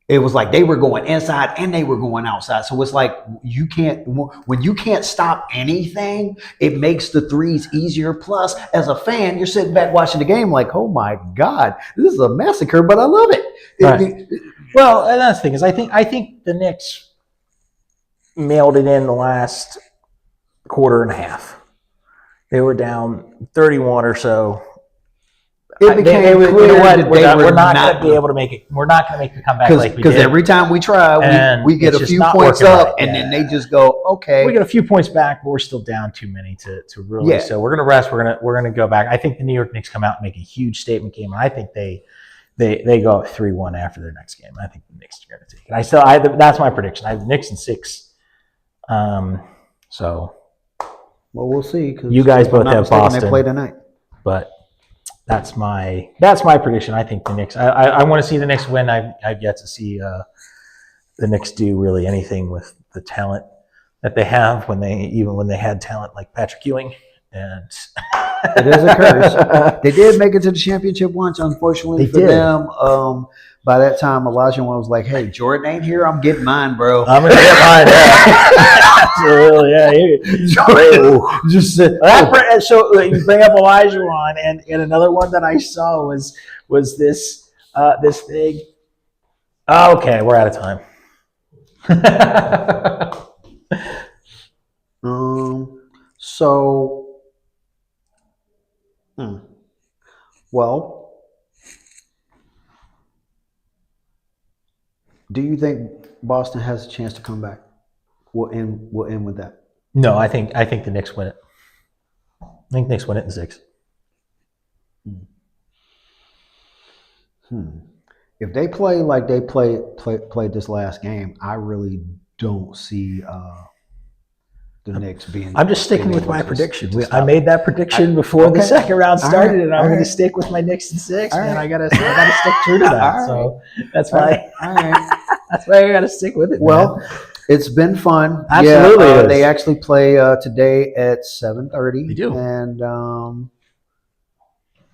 it was like they were going inside and they were going outside. So it's like when you can't stop anything, it makes the threes easier. Plus, as a fan, you're sitting back watching the game like, oh my God, this is a massacre, but I love it. Right. Well, and that's the thing is I think the Knicks mailed it in the last quarter and a half. They were down 31 or so. It became clear that we're not going to be able to make it. We're not going to make the comeback like we did. Because every time we try, we get it's a just few not points working up, right. and Yeah. then they just go, okay. We get a few points back, but we're still down too many to really. Yeah. So we're going to rest. We're going to go back. I think the New York Knicks come out and make a huge statement game, and I think they go up 3-1 after their next game. I think the Knicks are going to take it. That's my prediction. I have the Knicks in 6. So. Well, we'll see. 'Cause You guys if I'm both not have mistaken, Boston. They play tonight. But that's my prediction. I think the Knicks. I want to see the Knicks win. I've yet to see the Knicks do really anything with the talent that they have when they had talent like Patrick Ewing. And It is a curse. They did make it to the championship once, unfortunately for them. By that time, Elijah was like, "Hey, Jordan ain't here. I'm getting mine, bro." I'm gonna get mine. Yeah. Absolutely. Yeah. Just So you bring up Elijah on, and another one that I saw was this thing. Okay, we're out of time. So, well, do you think Boston has a chance to come back? We'll end with that. No, I think the Knicks win it. I think Knicks win it in 6. If they play like they played this last game, I really don't see the Knicks being. I'm just sticking being with able my to prediction. I stop. made that prediction before the Okay. second round All started, right. and I'm All going to right. stick with my Knicks in 6. All Man, right. I gotta stick true to that. All So that's All why right. All right. that's why I got to stick with it. Well, man. it's been fun. Absolutely Yeah, it is. they actually play today at 7:30. They do.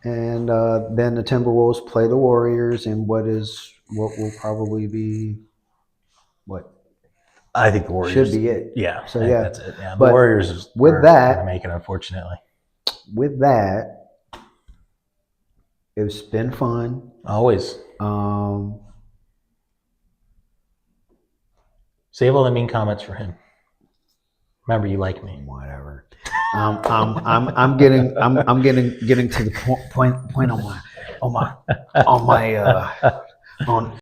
And then the Timberwolves play the Warriors in what will probably be what I think the Warriors should be it. Yeah. So, I think yeah. that's it. Yeah. The But Warriors with are that- gonna make it, unfortunately. With that, it's been fun. Always save all the mean comments for him. Remember, you like me. Whatever. I'm getting to the point on my